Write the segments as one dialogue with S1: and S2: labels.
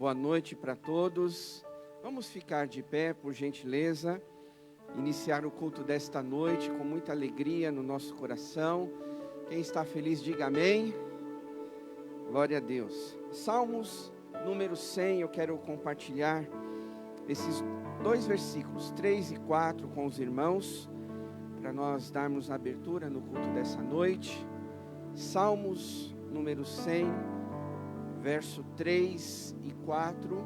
S1: Boa noite para todos. Vamos ficar de pé, por gentileza. Iniciar o culto desta noite com muita alegria no nosso coração. Quem está feliz, diga amém. Glória a Deus. Salmos número 100, eu quero compartilhar esses dois versículos, 3 e 4, com os irmãos, para nós darmos abertura no culto dessa noite. Salmos número 100, verso 3 e 4.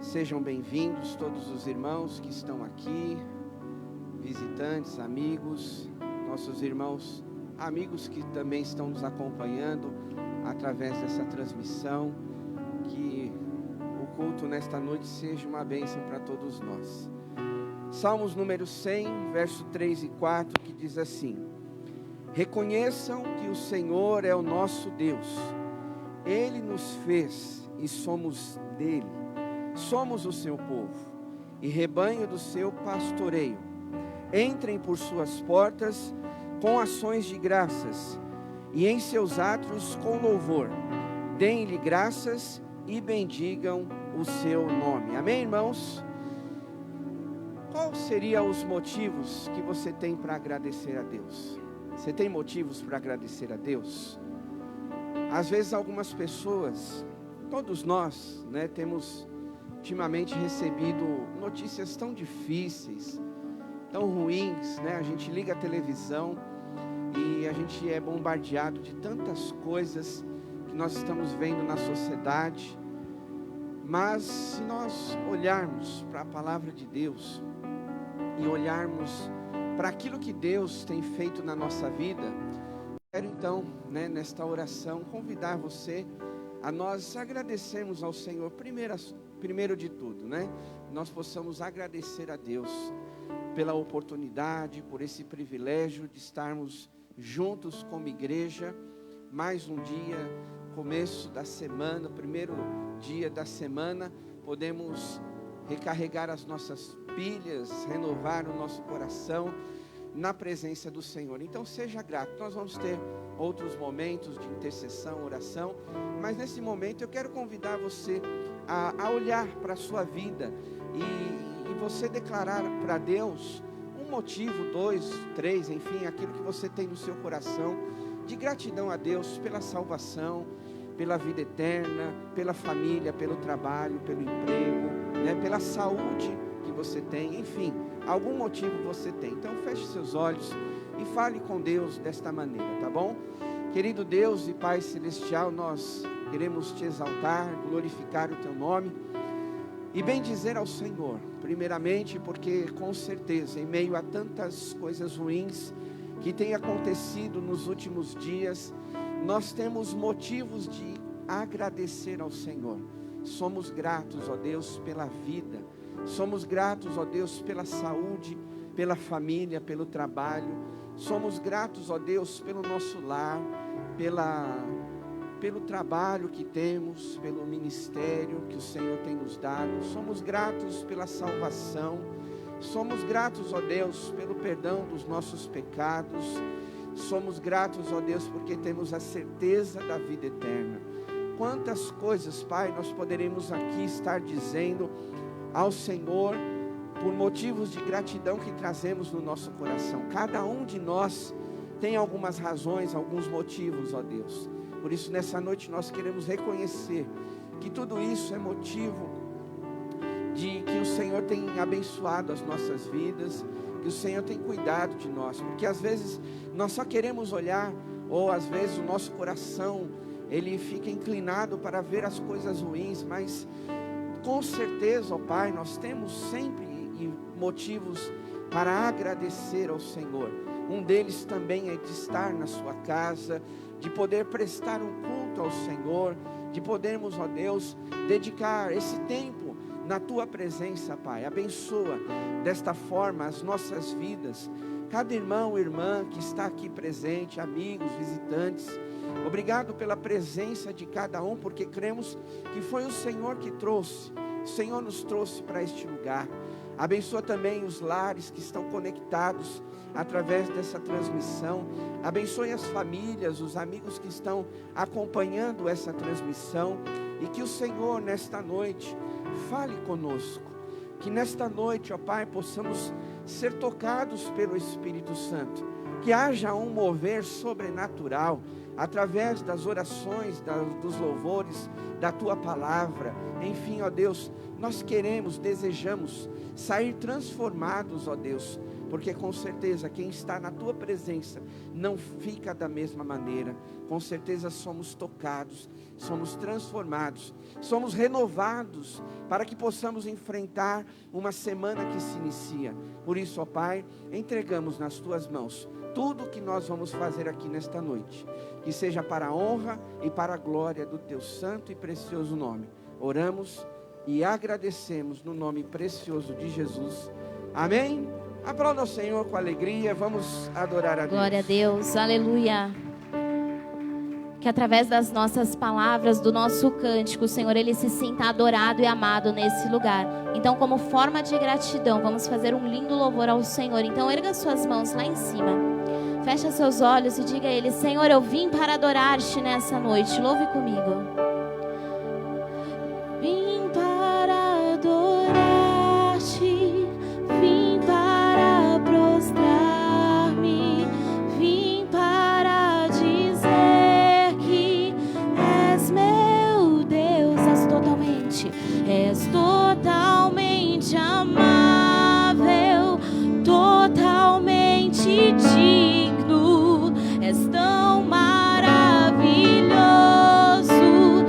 S1: Sejam bem-vindos todos os irmãos que estão aqui, visitantes, amigos, nossos irmãos, amigos que também estão nos acompanhando através dessa transmissão. Que o culto nesta noite seja uma bênção para todos nós. Salmos número 100, verso 3 e 4, que diz assim: reconheçam que o Senhor é o nosso Deus. Ele nos fez e somos dele. Somos o seu povo e rebanho do seu pastoreio. Entrem por suas portas com ações de graças e em seus átrios com louvor. Deem-lhe graças e bendigam o seu nome. Amém, irmãos? Qual seriam os motivos que você tem para agradecer a Deus? Você tem motivos para agradecer a Deus? Às vezes algumas pessoas, todos nós, temos ultimamente recebido notícias tão difíceis, tão ruins, A gente liga a televisão e a gente é bombardeado de tantas coisas que nós estamos vendo na sociedade. Mas se nós olharmos para a palavra de Deus e olharmos para aquilo que Deus tem feito na nossa vida, quero então, nesta oração, convidar você a nós agradecermos ao Senhor, primeiro de tudo, nós possamos agradecer a Deus pela oportunidade, por esse privilégio de estarmos juntos como igreja, mais um dia, começo da semana, primeiro dia da semana, podemos recarregar as nossas pilhas, renovar o nosso coração na presença do Senhor. Então seja grato. Nós vamos ter outros momentos de intercessão, oração, mas nesse momento eu quero convidar você a olhar para a sua vida e você declarar para Deus um motivo, 2, 3, enfim, aquilo que você tem no seu coração de gratidão a Deus pela salvação, pela vida eterna, pela família, pelo trabalho, pelo emprego, pela saúde que você tem, enfim, algum motivo você tem. Então feche seus olhos e fale com Deus desta maneira, tá bom? Querido Deus e Pai Celestial, nós queremos te exaltar, glorificar o teu nome e bendizer ao Senhor, primeiramente porque com certeza, em meio a tantas coisas ruins que têm acontecido nos últimos dias, nós temos motivos de agradecer ao Senhor. Somos gratos, ó Deus, pela vida. Somos gratos, ó Deus, pela saúde, pela família, pelo trabalho. Somos gratos, ó Deus, pelo nosso lar, pelo trabalho que temos, pelo ministério que o Senhor tem nos dado. Somos gratos pela salvação. Somos gratos, ó Deus, pelo perdão dos nossos pecados. Somos gratos, ó Deus, porque temos a certeza da vida eterna. Quantas coisas, Pai, nós poderemos aqui estar dizendo ao Senhor, por motivos de gratidão que trazemos no nosso coração. Cada um de nós tem algumas razões, alguns motivos, ó Deus. Por isso, nessa noite, nós queremos reconhecer que tudo isso é motivo de que o Senhor tem abençoado as nossas vidas, que o Senhor tem cuidado de nós, porque às vezes nós só queremos olhar, ou às vezes o nosso coração, ele fica inclinado para ver as coisas ruins, mas com certeza, ó Pai, nós temos sempre motivos para agradecer ao Senhor. Um deles também é de estar na sua casa, de poder prestar um culto ao Senhor, de podermos, ó Deus, dedicar esse tempo na tua presença, Pai. Abençoa desta forma as nossas vidas, cada irmão e irmã que está aqui presente, amigos, visitantes. Obrigado pela presença de cada um, porque cremos que foi o Senhor que trouxe. O Senhor nos trouxe para este lugar. Abençoa também os lares que estão conectados através dessa transmissão. Abençoe as famílias, os amigos que estão acompanhando essa transmissão. E que o Senhor, nesta noite, fale conosco. Que nesta noite, ó Pai, possamos ser tocados pelo Espírito Santo. Que haja um mover sobrenatural através das orações, dos louvores, da Tua palavra. Enfim, ó Deus, nós queremos, desejamos sair transformados, ó Deus, porque com certeza quem está na Tua presença não fica da mesma maneira. Com certeza somos tocados, somos transformados, somos renovados para que possamos enfrentar uma semana que se inicia. Por isso, ó Pai, entregamos nas Tuas mãos tudo o que nós vamos fazer aqui nesta noite, que seja para a honra e para a glória do Teu santo e precioso nome. Oramos e agradecemos no nome precioso de Jesus. Amém? Aplauda ao Senhor com alegria, vamos adorar a Deus.
S2: Glória a Deus, aleluia. Que através das nossas palavras, do nosso cântico, o Senhor, Ele se sinta adorado e amado nesse lugar. Então, como forma de gratidão, vamos fazer um lindo louvor ao Senhor. Então, erga suas mãos lá em cima, fecha seus olhos e diga a Ele: Senhor, eu vim para adorar-te nessa noite. Louve comigo. Vim para adorar-te, vim para prostrar-me, vim para dizer que és meu Deus, és totalmente amável, totalmente digno, és tão maravilhoso,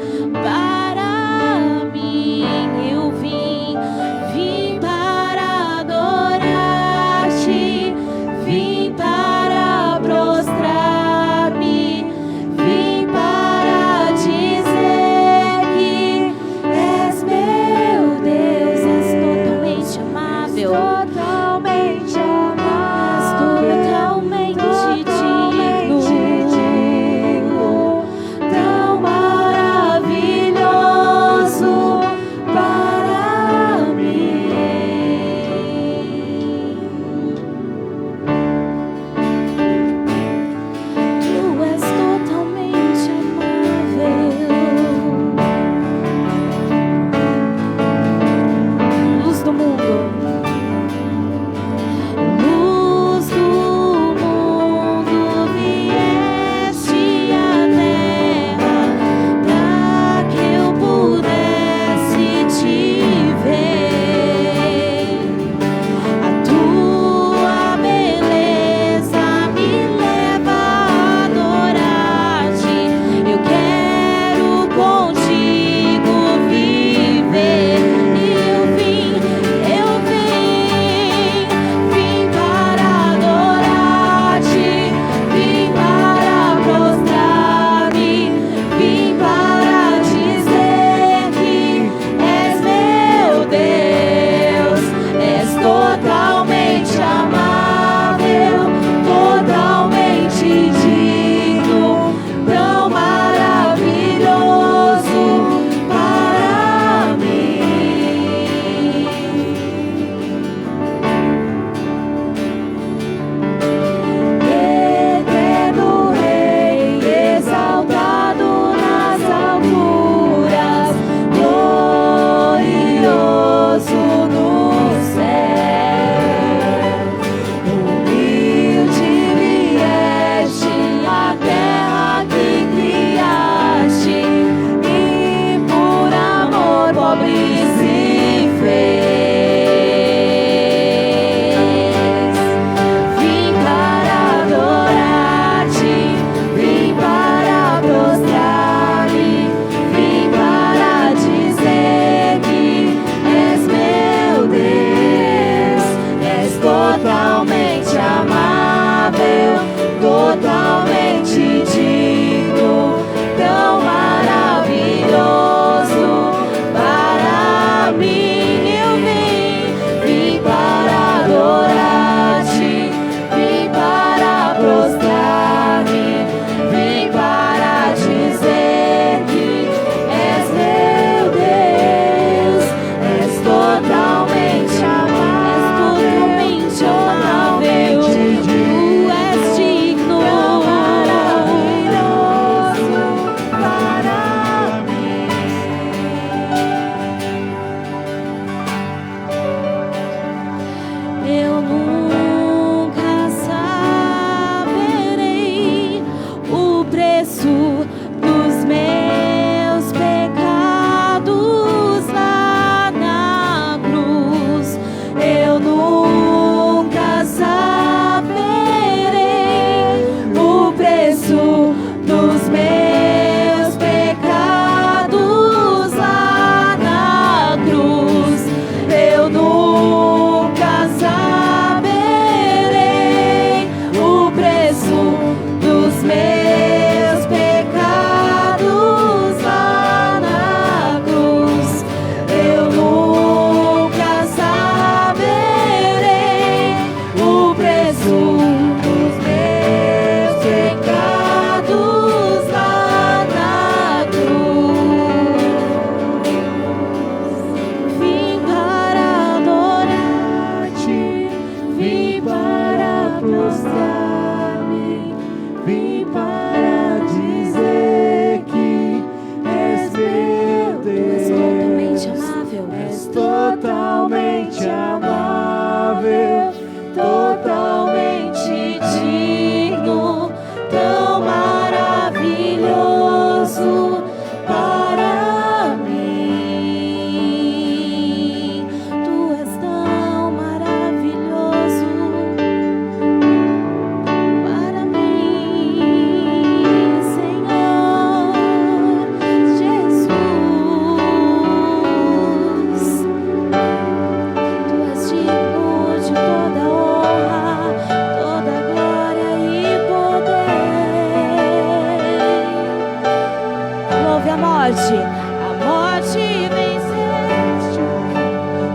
S2: forte. A morte venceste,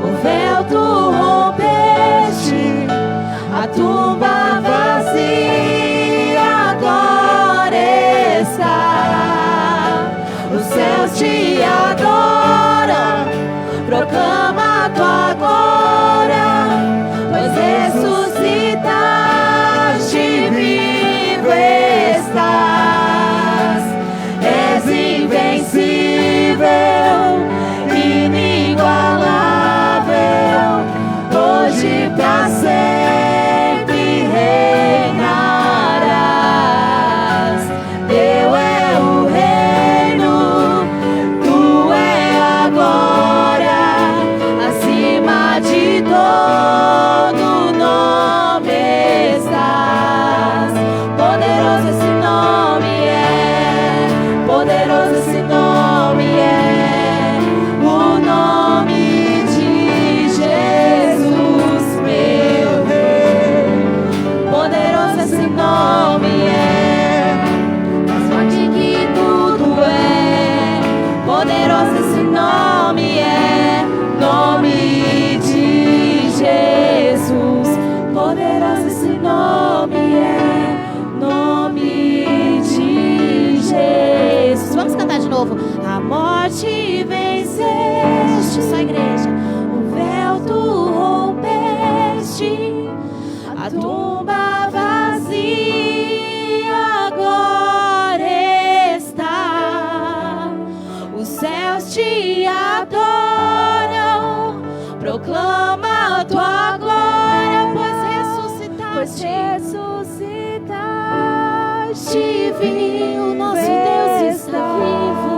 S2: o véu tu rompeste, a tumba vazia agora está. Os céus te adoram, proclama a tua glória, pois ressuscitaste, vivo estás. És invencível, inigualável, hoje pra sempre reinarás. Teu é o reino, tu é a glória, acima de todo nome estás. Poderoso esse nome é, poderoso esse nome é, o nome de Jesus, meu Rei. Poderoso esse nome é, mais forte que tudo é. Poderoso esse nome é, nome de Jesus. Poderoso esse nome é, nome de Jesus. Vamos cantar de novo. A morte venceste, só a igreja. O véu tu rompeste, a tumba vazia agora está. Os céus te adoram, proclama a tua glória, pois ressuscitaste, vivo, nosso Deus está vivo.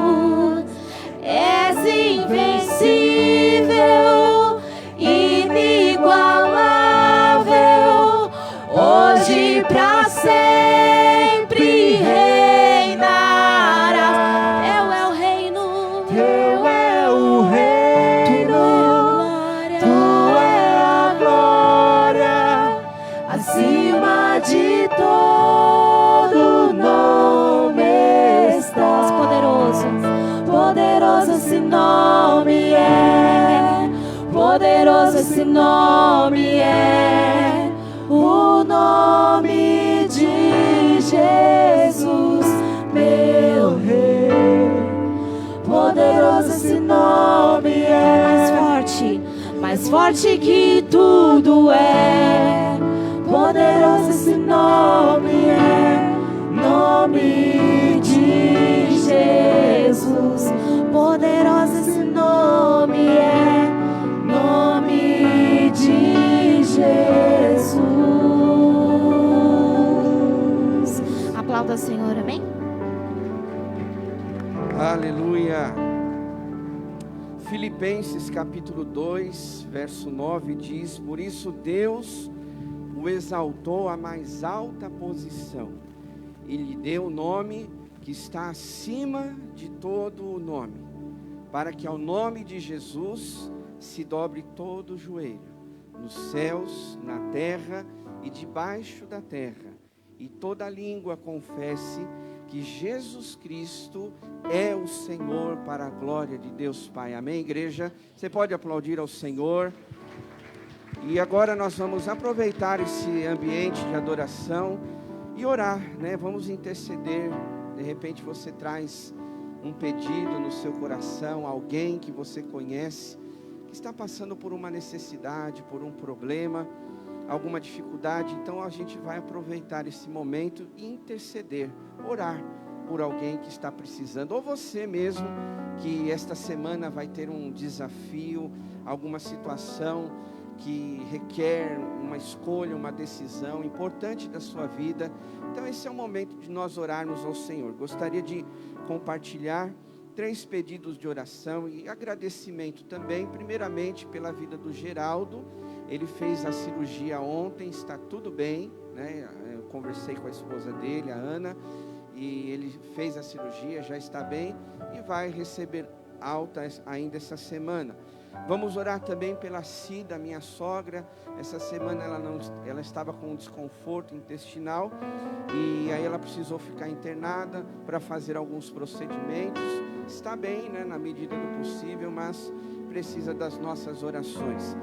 S2: És invencível, inigualável, hoje pra sempre reinarás. Teu é o reino,
S3: Teu é o reino, tu é a glória, acima de todo nome estás.
S2: poderoso.
S3: Poderoso esse nome é, poderoso esse nome é, o nome de Jesus, meu Rei. Poderoso esse nome é, mais forte que tudo é. Poderoso esse nome é, nome de Jesus. Poderoso esse nome é, nome de Jesus.
S2: Aplauda ao Senhor, amém?
S1: Aleluia. Filipenses capítulo 2, verso 9 diz: por isso Deus o exaltou à mais alta posição e lhe deu o nome que está acima de todo o nome, para que ao nome de Jesus se dobre todo o joelho, nos céus, na terra e debaixo da terra, e toda língua confesse que Jesus Cristo é o Senhor, para a glória de Deus Pai. Amém, igreja? Você pode aplaudir ao Senhor. E agora nós vamos aproveitar esse ambiente de adoração e orar, né? Vamos interceder. De repente você traz um pedido no seu coração, alguém que você conhece, que está passando por uma necessidade, por um problema, alguma dificuldade. Então a gente vai aproveitar esse momento e interceder, orar por alguém que está precisando, ou você mesmo que esta semana vai ter um desafio, alguma situação que requer uma escolha, uma decisão importante da sua vida. Então esse é o momento de nós orarmos ao Senhor. Gostaria de compartilhar 3 pedidos de oração e agradecimento também, primeiramente pela vida do Geraldo. Ele fez a cirurgia ontem, está tudo bem, né? Eu conversei com a esposa dele, a Ana, e ele fez a cirurgia, já está bem e vai receber alta ainda essa semana. Vamos orar também pela Cida, minha sogra. Essa semana ela estava com um desconforto intestinal e aí ela precisou ficar internada para fazer alguns procedimentos. está bem, né, na medida do possível, mas precisa das nossas orações.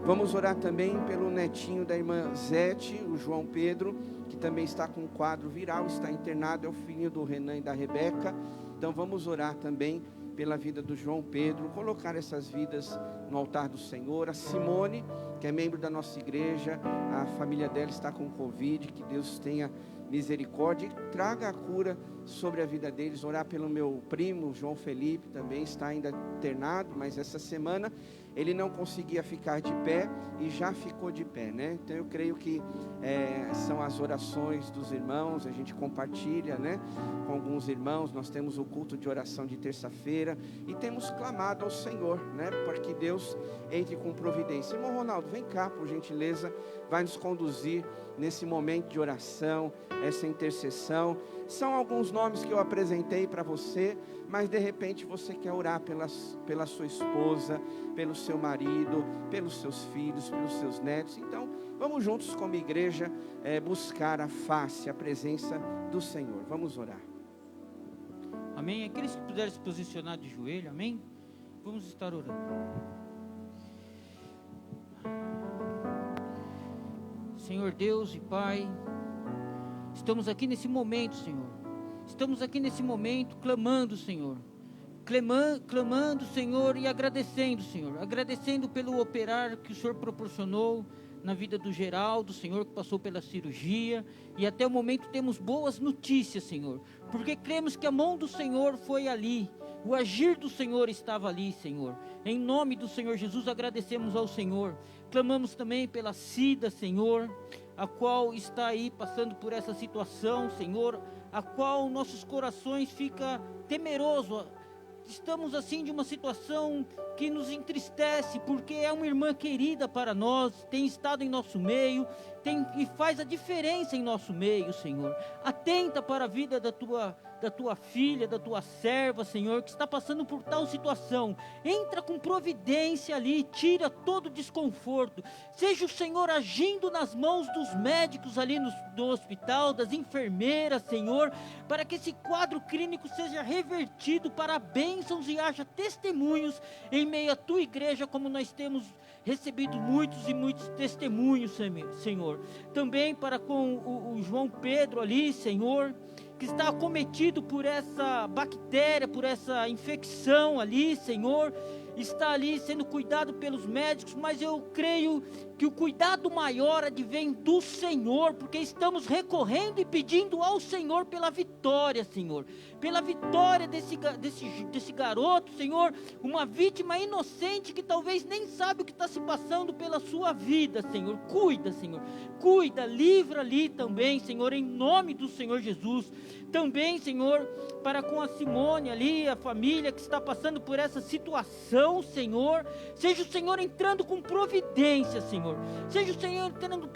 S1: Vamos orar também pelo netinho da irmã Zete, o João Pedro, que também está com um quadro viral, está internado, é o filho do Renan e da Rebeca. Então vamos orar também pela vida do João Pedro, colocar essas vidas no altar do Senhor. A Simone, que é membro da nossa igreja, a família dela está com Covid, que Deus tenha misericórdia e traga a cura sobre a vida deles. Orar pelo meu primo, João Felipe, também está ainda internado, mas essa semana ele não conseguia ficar de pé e já ficou de pé, né? Então eu creio que são as orações dos irmãos, a gente compartilha, né, com alguns irmãos. Nós temos o culto de oração de terça-feira e temos clamado ao Senhor, né, para que Deus entre com providência. Irmão Ronaldo, vem cá, por gentileza, vai nos conduzir nesse momento de oração, essa intercessão. São alguns nomes que eu apresentei para você, mas de repente você quer orar pela sua esposa, pelo seu marido, pelos seus filhos, pelos seus netos. Então, vamos juntos como igreja buscar a face, a presença do Senhor. Vamos orar.
S4: Amém? Aqueles que puderem se posicionar de joelho, amém? Vamos estar orando. Senhor Deus e Pai, estamos aqui nesse momento, Senhor. Estamos aqui nesse momento clamando, Senhor. Clamando, Senhor, e agradecendo, Senhor. Agradecendo pelo operar que o Senhor proporcionou na vida do Geraldo, Senhor, que passou pela cirurgia. E até o momento temos boas notícias, Senhor. Porque cremos que a mão do Senhor foi ali. O agir do Senhor estava ali, Senhor. Em nome do Senhor Jesus, agradecemos ao Senhor. Clamamos também pela Cida, Senhor, a qual está aí passando por essa situação, Senhor, a qual nossos corações ficam temerosos. Estamos assim de uma situação que nos entristece, porque é uma irmã querida para nós, tem estado em nosso meio, e faz a diferença em nosso meio, Senhor. Atenta para a vida da tua filha, da tua serva, Senhor, que está passando por tal situação. Entra com providência ali, tira todo o desconforto. Seja o Senhor agindo nas mãos dos médicos ali no hospital, das enfermeiras, Senhor, para que esse quadro clínico seja revertido para bênçãos e haja testemunhos em meio à tua igreja, como nós temos recebido muitos e muitos testemunhos, Senhor. Também para com o João Pedro ali, Senhor, que está acometido por essa bactéria, por essa infecção ali, Senhor, está ali sendo cuidado pelos médicos, mas eu creio que o cuidado maior advém do Senhor, porque estamos recorrendo e pedindo ao Senhor pela vitória, Senhor, pela vitória desse garoto, Senhor, uma vítima inocente que talvez nem sabe o que está se passando pela sua vida, Senhor. Cuida, Senhor, cuida, livra ali também, Senhor, em nome do Senhor Jesus. Também, Senhor, para com a Simone ali, a família que está passando por essa situação, Senhor, seja o Senhor entrando com providência, Senhor, seja o Senhor entrando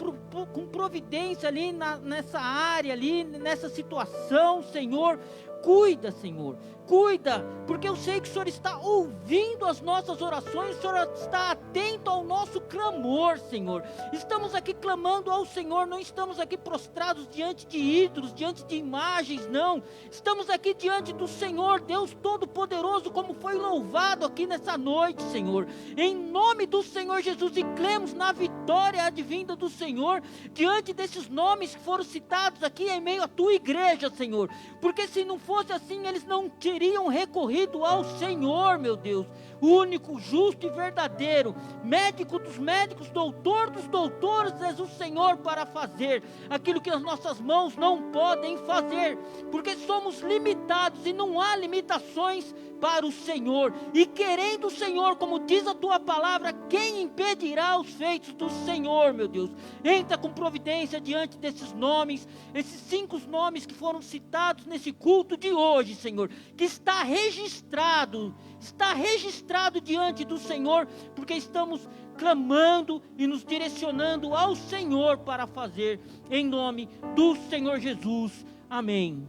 S4: com providência ali nessa área ali, nessa situação, Senhor. Cuida, Senhor, cuida, porque eu sei que o Senhor está ouvindo as nossas orações, o Senhor está atento ao nosso clamor, Senhor. Estamos aqui clamando ao Senhor, não estamos aqui prostrados diante de ídolos, diante de imagens, não. Estamos aqui diante do Senhor, Deus Todo-Poderoso, como foi louvado aqui nessa noite, Senhor. Em nome do Senhor Jesus, e cremos na vitória advinda do Senhor, diante desses nomes que foram citados aqui em meio à tua igreja, Senhor. Porque se não fosse assim, eles não teriam recorrido ao Senhor, meu Deus, o único, justo e verdadeiro, médico dos médicos, doutor dos doutores, és o Senhor para fazer aquilo que as nossas mãos não podem fazer, porque somos limitados e não há limitações para o Senhor, e querendo o Senhor, como diz a tua palavra, quem impedirá os feitos do Senhor, meu Deus? Entra com providência diante desses nomes, esses 5 nomes que foram citados nesse culto de hoje, Senhor, que está registrado diante do Senhor, porque estamos clamando e nos direcionando ao Senhor para fazer, em nome do Senhor Jesus, amém.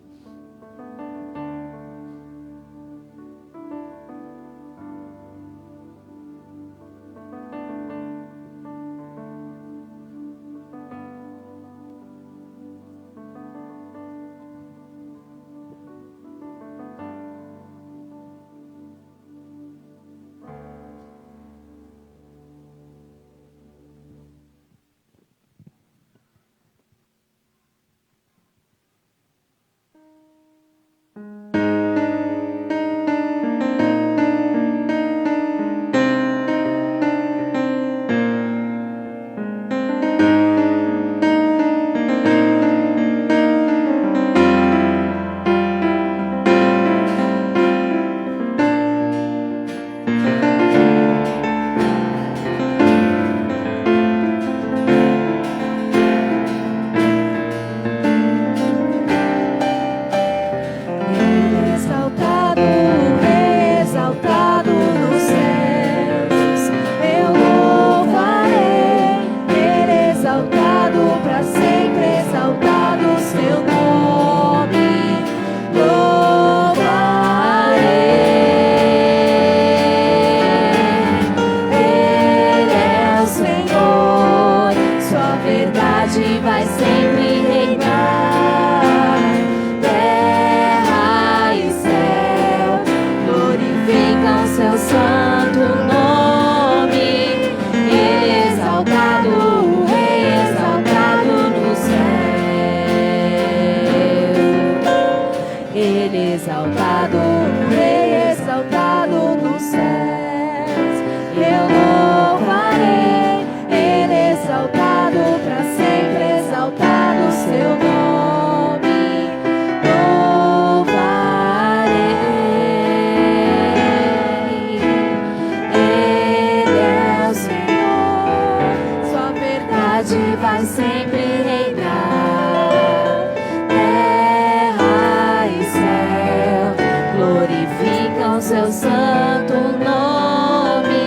S3: santo nome.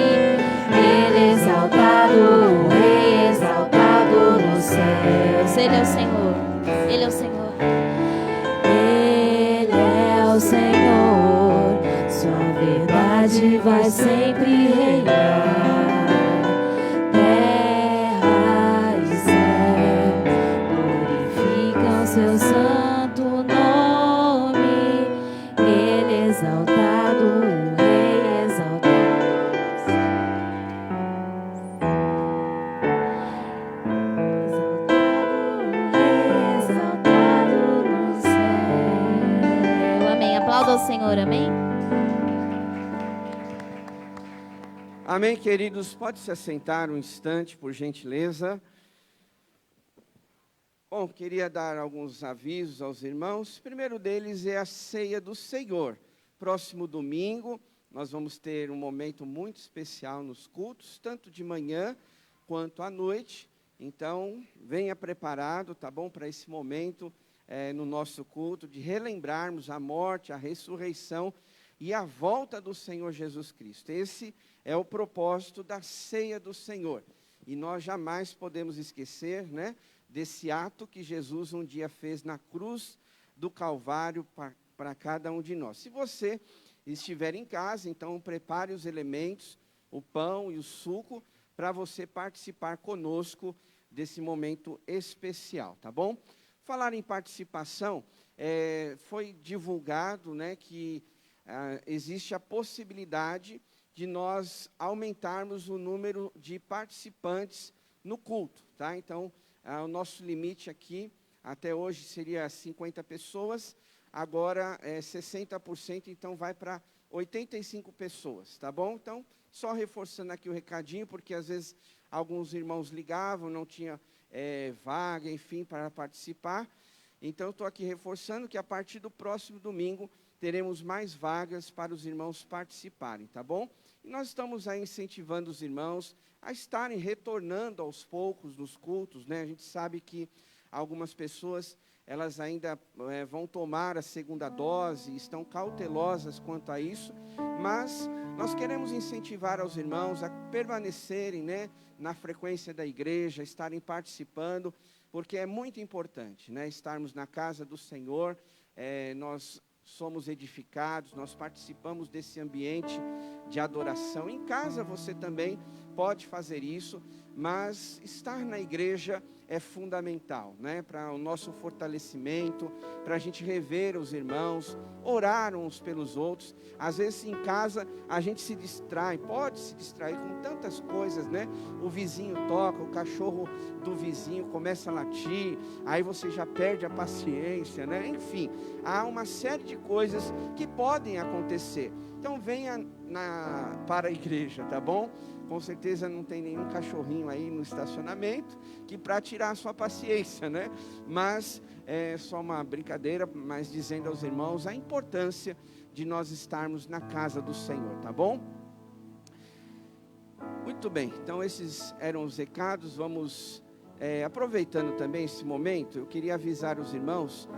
S3: Ele exaltado, o Rei exaltado nos céus.
S2: Ele é o Senhor. Ele é o Senhor.
S3: Ele é o Senhor, sua verdade vai sempre reinar. Terra e céu glorificam seu santo nome. Ele exaltado, o Rei exaltado. Exaltado no céu.
S2: Amém. Aplauda ao Senhor. Amém.
S1: Amém, queridos. Pode se assentar um instante, por gentileza. Bom, queria dar alguns avisos aos irmãos. O primeiro deles é a ceia do Senhor. Próximo domingo, nós vamos ter um momento muito especial nos cultos, tanto de manhã quanto à noite. Então, venha preparado, tá bom, para esse momento no nosso culto, de relembrarmos a morte, a ressurreição e a volta do Senhor Jesus Cristo. Esse é o propósito da ceia do Senhor. E nós jamais podemos esquecer, né, desse ato que Jesus um dia fez na cruz do Calvário para cada um de nós. Se você estiver em casa, então prepare os elementos, o pão e o suco, para você participar conosco desse momento especial, tá bom? Falar em participação, foi divulgado, né, que existe a possibilidade de nós aumentarmos o número de participantes no culto, tá? Então, o nosso limite aqui, até hoje, seria 50 pessoas, agora 60%, então vai para 85 pessoas, tá bom? Então, só reforçando aqui o recadinho, porque às vezes alguns irmãos ligavam, não tinha vaga, enfim, para participar. Então, estou aqui reforçando que a partir do próximo domingo, teremos mais vagas para os irmãos participarem, tá bom? E nós estamos aí incentivando os irmãos a estarem retornando aos poucos nos cultos, né? A gente sabe que algumas pessoas, elas ainda vão tomar a segunda dose, estão cautelosas quanto a isso, mas nós queremos incentivar os irmãos a permanecerem, né, na frequência da igreja, estarem participando, porque é muito importante, né, estarmos na casa do Senhor. Nós somos edificados, nós participamos desse ambiente de adoração. Em casa você também pode fazer isso, mas estar na igreja é fundamental, né? Para o nosso fortalecimento, para a gente rever os irmãos, orar uns pelos outros. Às vezes em casa a gente se distrai, pode se distrair com tantas coisas, né? O vizinho toca, o cachorro do vizinho começa a latir, aí você já perde a paciência, né? Enfim, há uma série de coisas que podem acontecer. Então venha para a igreja, tá bom? Com certeza não tem nenhum cachorrinho aí no estacionamento que para tirar a sua paciência, né? Mas é só uma brincadeira, mas dizendo aos irmãos a importância de nós estarmos na casa do Senhor, tá bom? Muito bem, então esses eram os recados. Vamos, aproveitando também esse momento, eu queria avisar os irmãos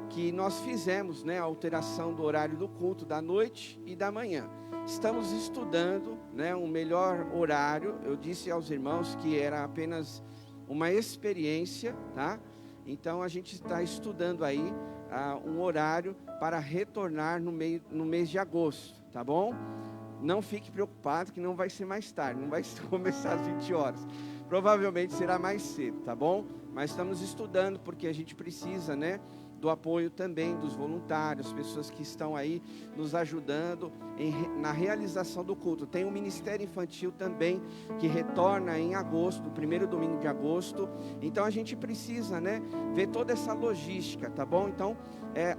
S1: que nós fizemos, né, a alteração do horário do culto da noite e da manhã. Estamos estudando, né, um melhor horário. Eu disse aos irmãos que era apenas uma experiência, tá? Então a gente está estudando aí um horário para retornar no mês de agosto, tá bom? Não fique preocupado que não vai ser mais tarde, não vai começar às 20 horas. Provavelmente será mais cedo, tá bom? Mas estamos estudando porque a gente precisa, né, do apoio também dos voluntários, pessoas que estão aí nos ajudando na realização do culto. Tem um ministério infantil também que retorna em agosto, no primeiro domingo de agosto. Então a gente precisa, né, ver toda essa logística, tá bom? Então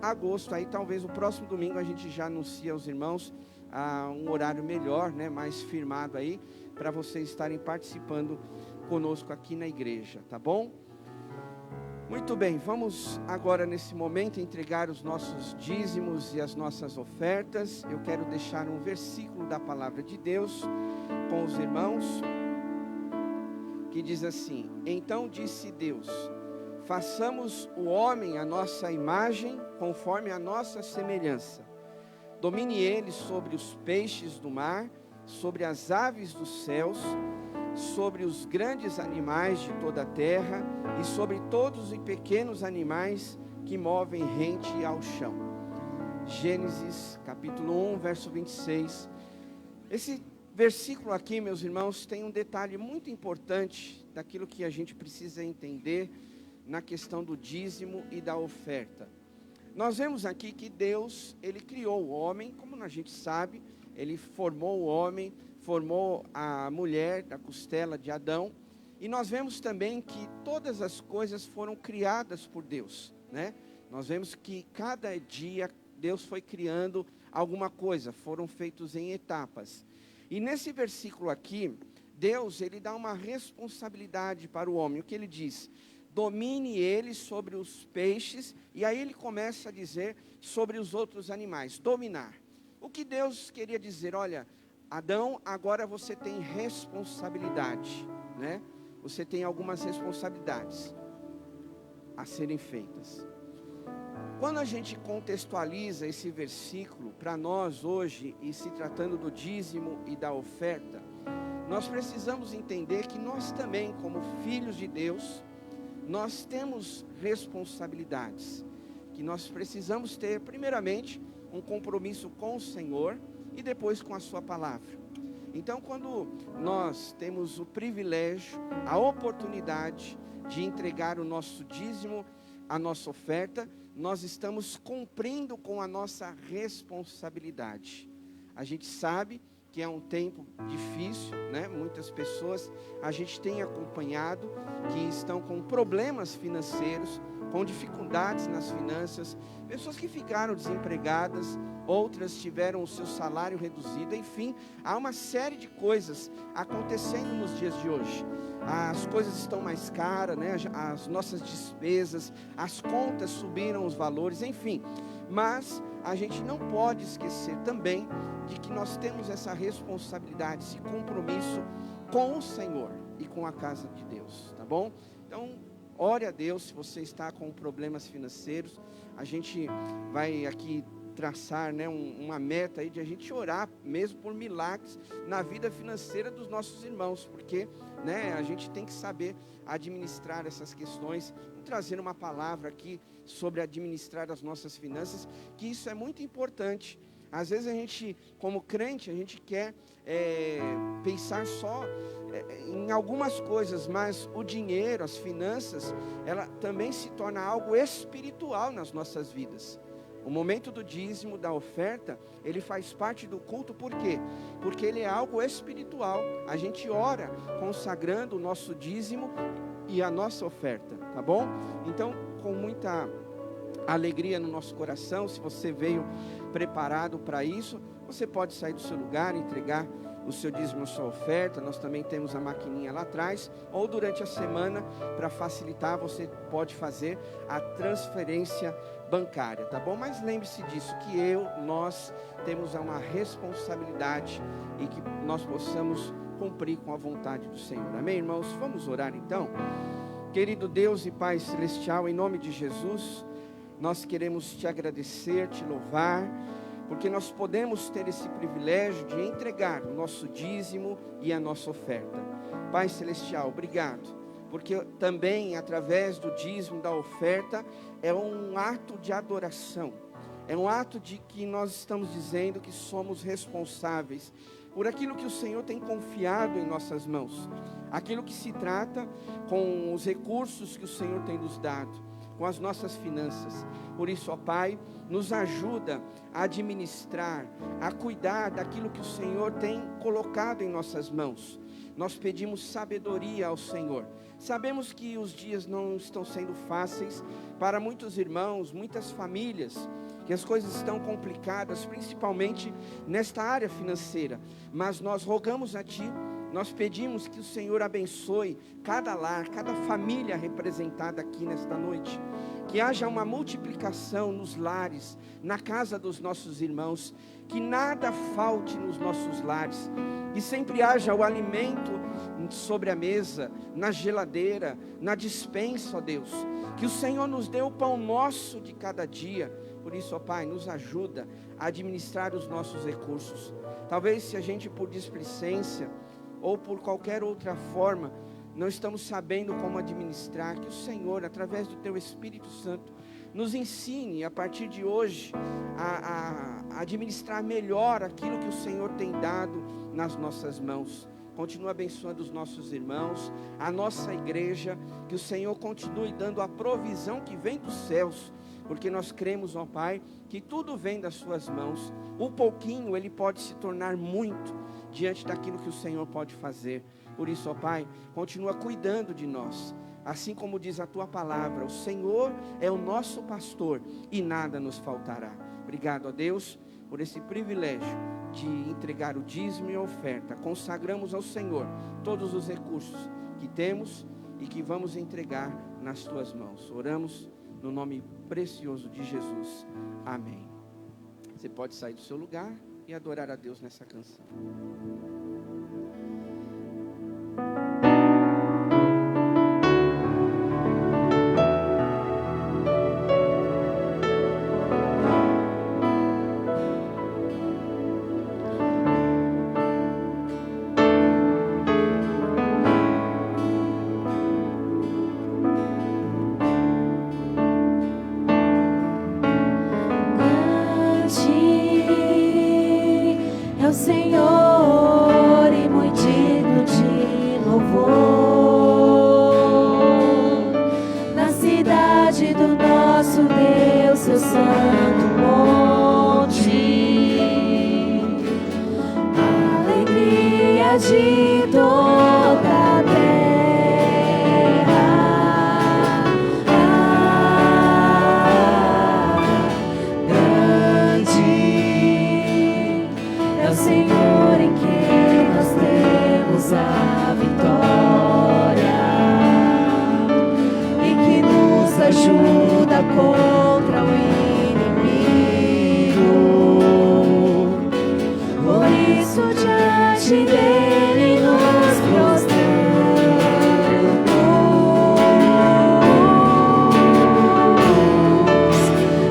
S1: agosto, aí talvez o próximo domingo a gente já anuncia aos irmãos um horário melhor, né, mais firmado aí, para vocês estarem participando conosco aqui na igreja, tá bom? Muito bem, vamos agora nesse momento entregar os nossos dízimos e as nossas ofertas. Eu quero deixar um versículo da palavra de Deus com os irmãos, que diz assim: então disse Deus, façamos o homem à nossa imagem, conforme a nossa semelhança. domine ele sobre os peixes do mar, sobre as aves dos céus, sobre os grandes animais de toda a terra e sobre todos os pequenos animais que movem rente ao chão. Gênesis capítulo 1, verso 26. Esse versículo aqui, meus irmãos, tem um detalhe muito importante daquilo que a gente precisa entender na questão do dízimo e da oferta. Nós vemos aqui que Deus, ele criou o homem, como a gente sabe, ele formou o homem, formou a mulher da costela de Adão, e nós vemos também que todas as coisas foram criadas por Deus, né? Nós vemos que cada dia Deus foi criando alguma coisa, foram feitos em etapas. E nesse versículo aqui, Deus, ele dá uma responsabilidade para o homem. O que ele diz? Domine ele sobre os peixes, e aí ele começa a dizer sobre os outros animais, dominar. O que Deus queria dizer? Olha, Adão, agora você tem responsabilidade, né? Você tem algumas responsabilidades a serem feitas. Quando a gente contextualiza esse versículo para nós hoje, e se tratando do dízimo e da oferta, nós precisamos entender que nós também, como filhos de Deus, nós temos responsabilidades, que nós precisamos ter, primeiramente, um compromisso com o Senhor e depois com a sua palavra. Então, quando nós temos o privilégio, a oportunidade de entregar o nosso dízimo, a nossa oferta, nós estamos cumprindo com a nossa responsabilidade. A gente sabe que é um tempo difícil, né? Muitas pessoas a gente tem acompanhado que estão com problemas financeiros, com dificuldades nas finanças, pessoas que ficaram desempregadas, outras tiveram o seu salário reduzido, enfim, há uma série de coisas acontecendo nos dias de hoje. As coisas estão mais caras, né? As nossas despesas, as contas subiram os valores, enfim. Mas a gente não pode esquecer também de que nós temos essa responsabilidade, esse compromisso com o Senhor e com a casa de Deus, tá bom? Então, ore a Deus se você está com problemas financeiros. A gente vai aqui traçar, né, uma meta aí de a gente orar mesmo por milagres na vida financeira dos nossos irmãos, porque, né, a gente tem que saber administrar essas questões. Vou trazer uma palavra aqui sobre administrar as nossas finanças, que isso é muito importante. Às vezes a gente, como crente, a gente quer pensar só em algumas coisas, mas o dinheiro, as finanças, ela também se torna algo espiritual nas nossas vidas. O momento do dízimo, da oferta, ele faz parte do culto, por quê? Porque ele é algo espiritual. A gente ora consagrando o nosso dízimo e a nossa oferta, tá bom? Então, com muita alegria no nosso coração, se você veio preparado para isso, você pode sair do seu lugar, entregar o seu dízimo, a sua oferta. Nós também temos a maquininha lá atrás, ou durante a semana, para facilitar, você pode fazer a transferência bancária, tá bom? Mas lembre-se disso, que nós temos uma responsabilidade e que nós possamos cumprir com a vontade do Senhor. Amém, irmãos? Vamos orar então? Querido Deus e Pai Celestial, em nome de Jesus, nós queremos te agradecer, te louvar, porque nós podemos ter esse privilégio de entregar o nosso dízimo e a nossa oferta. Pai Celestial, obrigado, porque também através do dízimo, da oferta, é um ato de adoração, é um ato de que nós estamos dizendo que somos responsáveis por aquilo que o Senhor tem confiado em nossas mãos, aquilo que se trata com os recursos que o Senhor tem nos dado, com as nossas finanças. Por isso, ó Pai, nos ajuda a administrar, a cuidar daquilo que o Senhor tem colocado em nossas mãos. Nós pedimos sabedoria ao Senhor. Sabemos que os dias não estão sendo fáceis para muitos irmãos, muitas famílias, que as coisas estão complicadas, principalmente nesta área financeira. Mas nós rogamos a Ti, nós pedimos que o Senhor abençoe cada lar, cada família representada aqui nesta noite. Que haja uma multiplicação nos lares, na casa dos nossos irmãos. Que nada falte nos nossos lares. Que sempre haja o alimento sobre a mesa, na geladeira, na despensa, ó Deus. Que o Senhor nos dê o pão nosso de cada dia. Por isso, ó Pai, nos ajuda a administrar os nossos recursos. Talvez se a gente por displicência ou por qualquer outra forma não estamos sabendo como administrar, que o Senhor, através do Teu Espírito Santo, nos ensine a partir de hoje a administrar melhor aquilo que o Senhor tem dado nas nossas mãos. Continua abençoando os nossos irmãos, a nossa igreja, que o Senhor continue dando a provisão que vem dos céus, porque nós cremos, ó Pai, que tudo vem das suas mãos. O pouquinho, ele pode se tornar muito, diante daquilo que o Senhor pode fazer. Por isso, ó Pai, continua cuidando de nós, assim como diz a Tua palavra, o Senhor é o nosso pastor, e nada nos faltará. Obrigado, ó Deus, por esse privilégio de entregar o dízimo e a oferta. Consagramos ao Senhor todos os recursos que temos e que vamos entregar nas Tuas mãos. Oramos no nome precioso de Jesus. Amém. Você pode sair do seu lugar e adorar a Deus nessa canção.
S3: Senhor, e muito digno de louvor, na cidade do nosso Deus, seu santo monte, alegria de toda a terra, grande é o Senhor em quem nós temos a vitória, e que nos ajuda contra o inimigo. Por isso diante dele nos prostramos,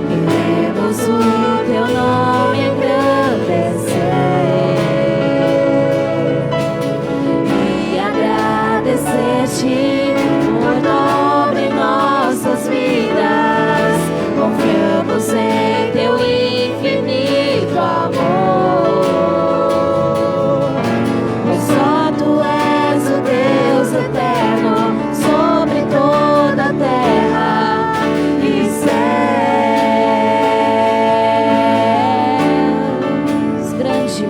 S3: queremos o teu nome engrandecer e agradecer-te por nobre nossas vidas. Confiamos em teu infinito amor, pois só tu és o Deus eterno sobre toda a terra e céus. Grande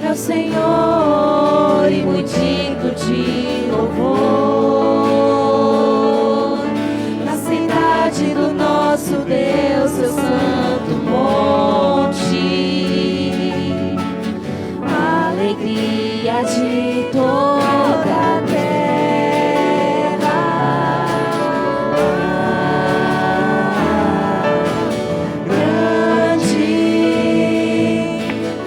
S3: é o Senhor e muito digno de louvor, na cidade do nosso Deus, seu santo monte, alegria de toda a terra, grande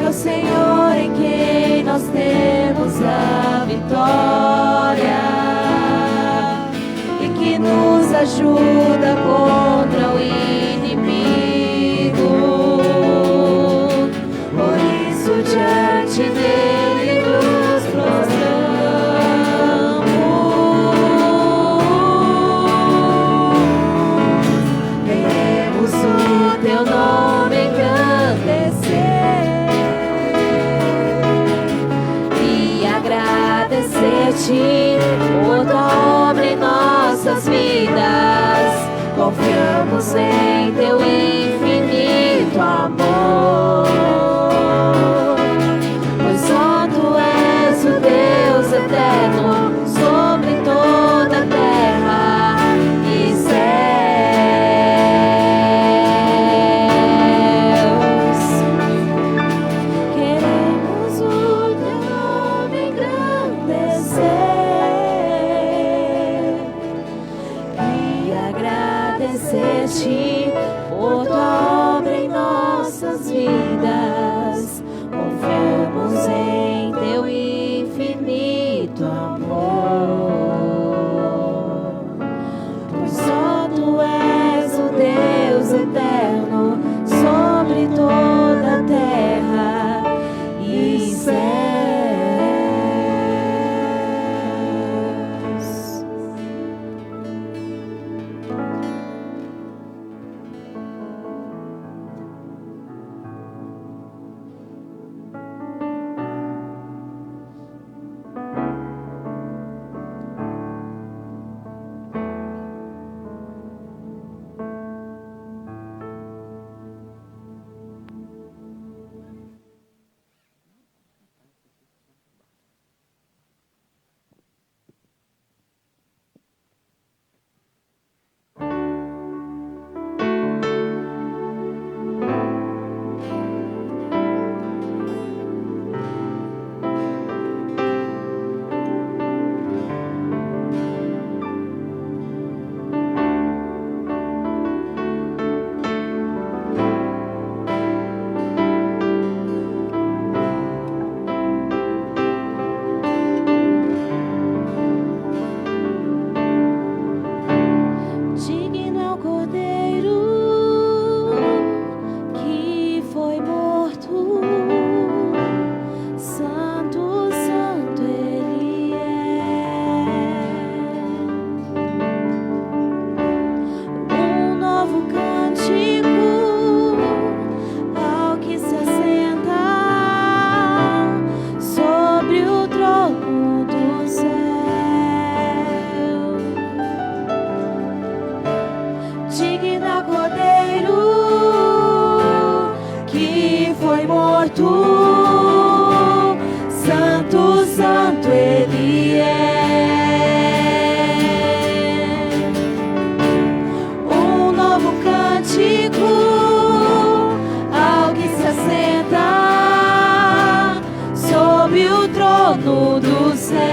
S3: é o Senhor em quem nós temos a vitória, e que nos ajuda contra o inimigo. Por isso diante dele nos prostramos, queremos o teu nome engrandecer e agradecer-te por tua obra em nossas vidas. Confiamos em teu infinito amor, pois só tu és o Deus eterno sobre toda a terra e céus. Queremos o teu nome engrandecer e agradecer-te por tua santo, santo Ele é. Um novo cântico ao que se assenta sob o trono do céu.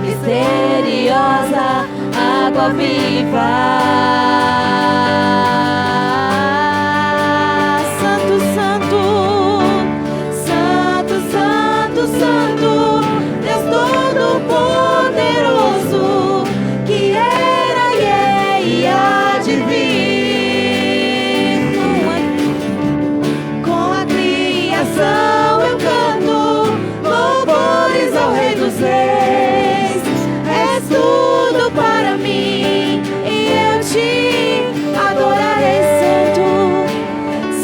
S3: Misteriosa água viva, santo, santo, santo, santo, santo, Deus Todo-Poderoso, que era e é e há de vir. Com a criação eu canto louvores ao Rei dos Reis. Tudo para mim e eu te adorarei, santo,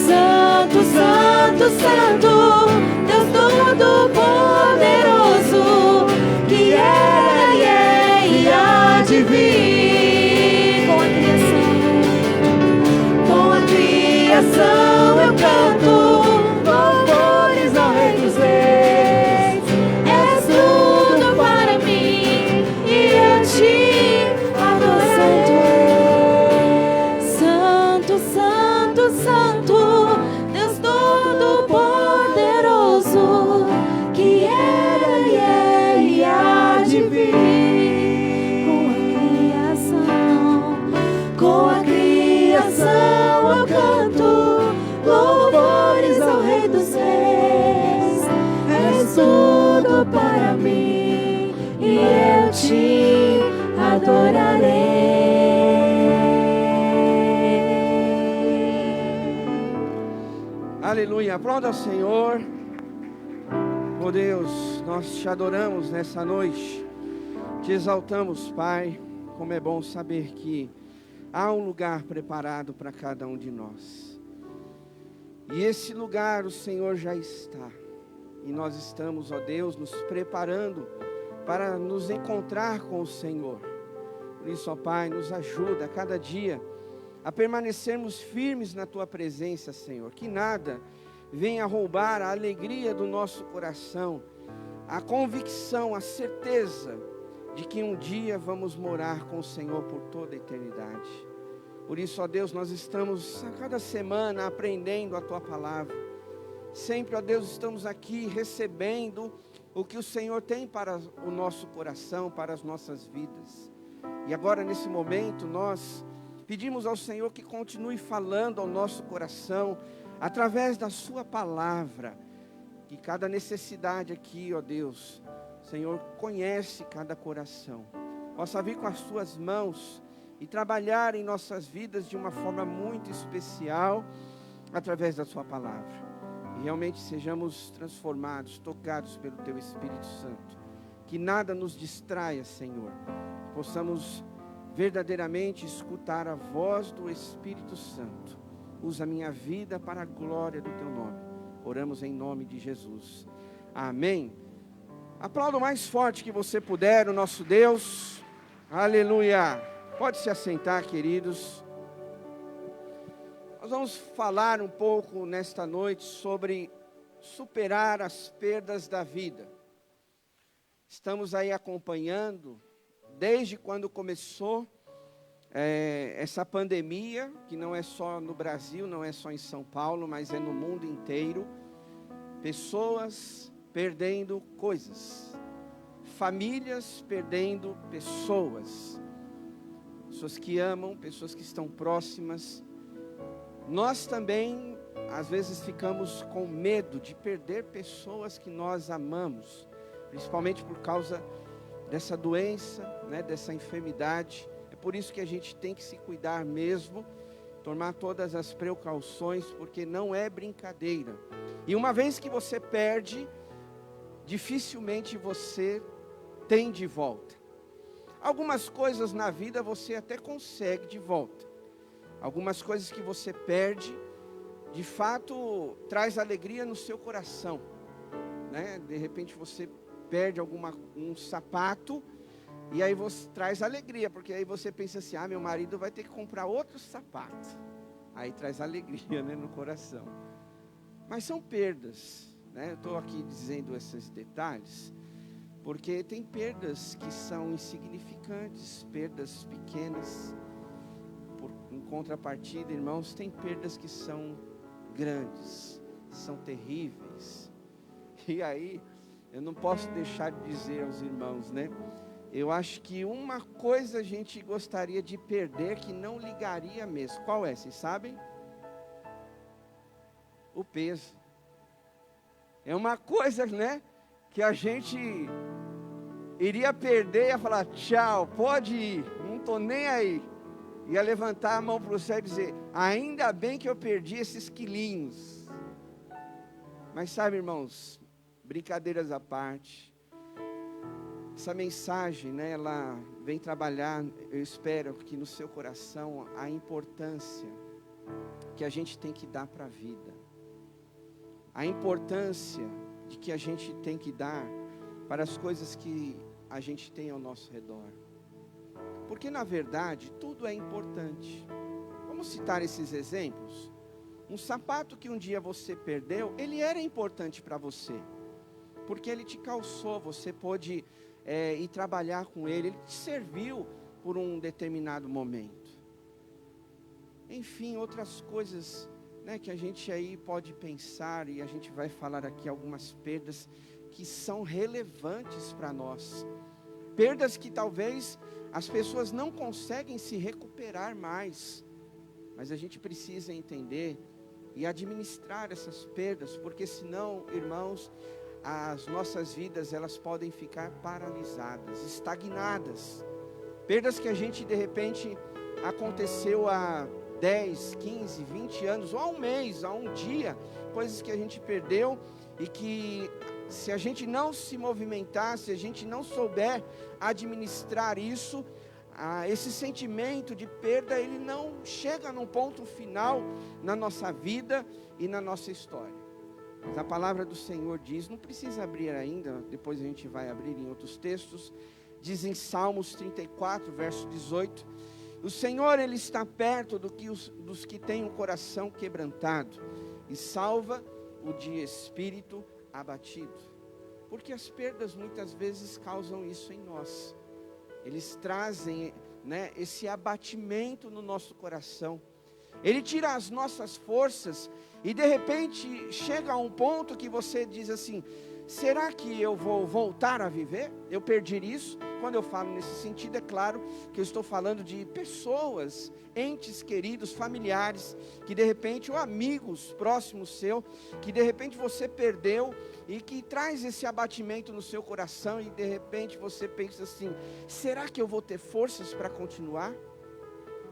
S3: santo, santo, santo, Deus Todo-Poderoso, que era e é e há de vir. Com a criação eu canto louvores ao Rei dos Reis. És tudo para mim e eu te adoro, santo, santo, santo, Deus Todo-Poderoso, que era e é e há de vir. Com a criação eu canto louvores ao Rei dos Reis. És tudo para mim e eu te adorarei.
S1: Aleluia, aplauda ao Senhor. Oh Deus, nós te adoramos nessa noite, te exaltamos, Pai. Como é bom saber que há um lugar preparado para cada um de nós, e esse lugar o Senhor já está, e nós estamos, ó Deus, nos preparando para nos encontrar com o Senhor. Por isso, ó Pai, nos ajuda a cada dia a permanecermos firmes na Tua presença, Senhor. Que nada venha roubar a alegria do nosso coração, a convicção, a certeza de que um dia vamos morar com o Senhor por toda a eternidade. Por isso, ó Deus, nós estamos a cada semana aprendendo a Tua palavra. Sempre, ó Deus, estamos aqui recebendo o que o Senhor tem para o nosso coração, para as nossas vidas. E agora, nesse momento, nós pedimos ao Senhor que continue falando ao nosso coração, através da Sua palavra, que cada necessidade aqui, ó Deus, o Senhor conhece cada coração, possa vir com as Suas mãos e trabalhar em nossas vidas de uma forma muito especial, através da Sua palavra. E realmente sejamos transformados, tocados pelo Teu Espírito Santo. Que nada nos distraia, Senhor. Possamos verdadeiramente escutar a voz do Espírito Santo. Usa a minha vida para a glória do Teu nome. Oramos em nome de Jesus. Amém. Aplauda o mais forte que você puder o nosso Deus. Aleluia. Pode se assentar, queridos. Nós vamos falar um pouco nesta noite sobre superar as perdas da vida. Estamos aí acompanhando, desde quando começou essa pandemia, que não é só no Brasil, não é só em São Paulo, mas é no mundo inteiro. Pessoas perdendo coisas, famílias perdendo pessoas que amam, pessoas que estão próximas. Nós também, às vezes, ficamos com medo de perder pessoas que nós amamos, principalmente por causa dessa doença, né, dessa enfermidade. É por isso que a gente tem que se cuidar mesmo, tomar todas as precauções, porque não é brincadeira. E uma vez que você perde, dificilmente você tem de volta. Algumas coisas na vida você até consegue de volta. Algumas coisas que você perde, de fato, traz alegria no seu coração, né? De repente você perde um sapato, e aí você traz alegria, porque aí você pensa assim, meu marido vai ter que comprar outro sapato. Aí traz alegria, né, no coração. Mas são perdas, né? Eu estou aqui dizendo esses detalhes, porque tem perdas que são insignificantes, perdas pequenas. Em contrapartida, irmãos, tem perdas que são grandes, são terríveis. E aí, eu não posso deixar de dizer aos irmãos, né? Eu acho que uma coisa a gente gostaria de perder que não ligaria mesmo. Qual é? Vocês sabem? O peso. É uma coisa, né? Que a gente iria perder e ia falar, tchau, pode ir, não estou nem aí. Ia levantar a mão para o céu e dizer, ainda bem que eu perdi esses quilinhos. Mas sabe, irmãos, brincadeiras à parte, essa mensagem, né, ela vem trabalhar, eu espero que no seu coração, a importância que a gente tem que dar para a vida. A importância de que a gente tem que dar para as coisas que a gente tem ao nosso redor. Porque na verdade, tudo é importante. Vamos citar esses exemplos. Um sapato que um dia você perdeu, ele era importante para você. Porque ele te calçou, você pôde ir trabalhar com ele te serviu por um determinado momento. Enfim, outras coisas, né, que a gente aí pode pensar, e a gente vai falar aqui algumas perdas que são relevantes para nós. Perdas que talvez as pessoas não conseguem se recuperar mais, mas a gente precisa entender e administrar essas perdas, porque senão, irmãos, as nossas vidas elas podem ficar paralisadas, estagnadas. Perdas que a gente de repente aconteceu há 10, 15, 20 anos, ou há um mês, há um dia, coisas que a gente perdeu e que se a gente não se movimentar, se a gente não souber administrar isso, esse sentimento de perda, ele não chega num ponto final na nossa vida e na nossa história. Mas a palavra do Senhor diz, não precisa abrir ainda, depois a gente vai abrir em outros textos, diz em Salmos 34, verso 18, o Senhor, Ele está perto dos que têm um coração quebrantado e salva o de espírito abatido. Porque as perdas muitas vezes causam isso em nós. Eles trazem, né, esse abatimento no nosso coração. Ele tira as nossas forças e de repente chega a um ponto que você diz assim, será que eu vou voltar a viver? Eu perdi isso? Quando eu falo nesse sentido, é claro que eu estou falando de pessoas, entes queridos, familiares, que de repente, ou amigos próximos seu, que de repente você perdeu e que traz esse abatimento no seu coração e de repente você pensa assim, será que eu vou ter forças para continuar?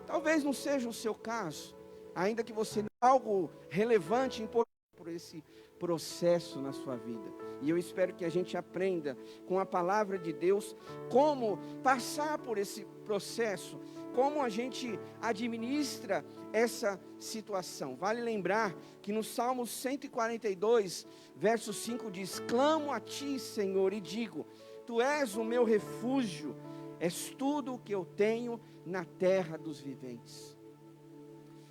S1: Talvez não seja o seu caso, ainda que você tenha algo relevante, importante por esse processo na sua vida. E eu espero que a gente aprenda com a palavra de Deus como passar por esse processo, como a gente administra essa situação. Vale lembrar que no Salmo 142, verso 5 diz, clamo a ti, Senhor, e digo, tu és o meu refúgio, és tudo o que eu tenho na terra dos viventes.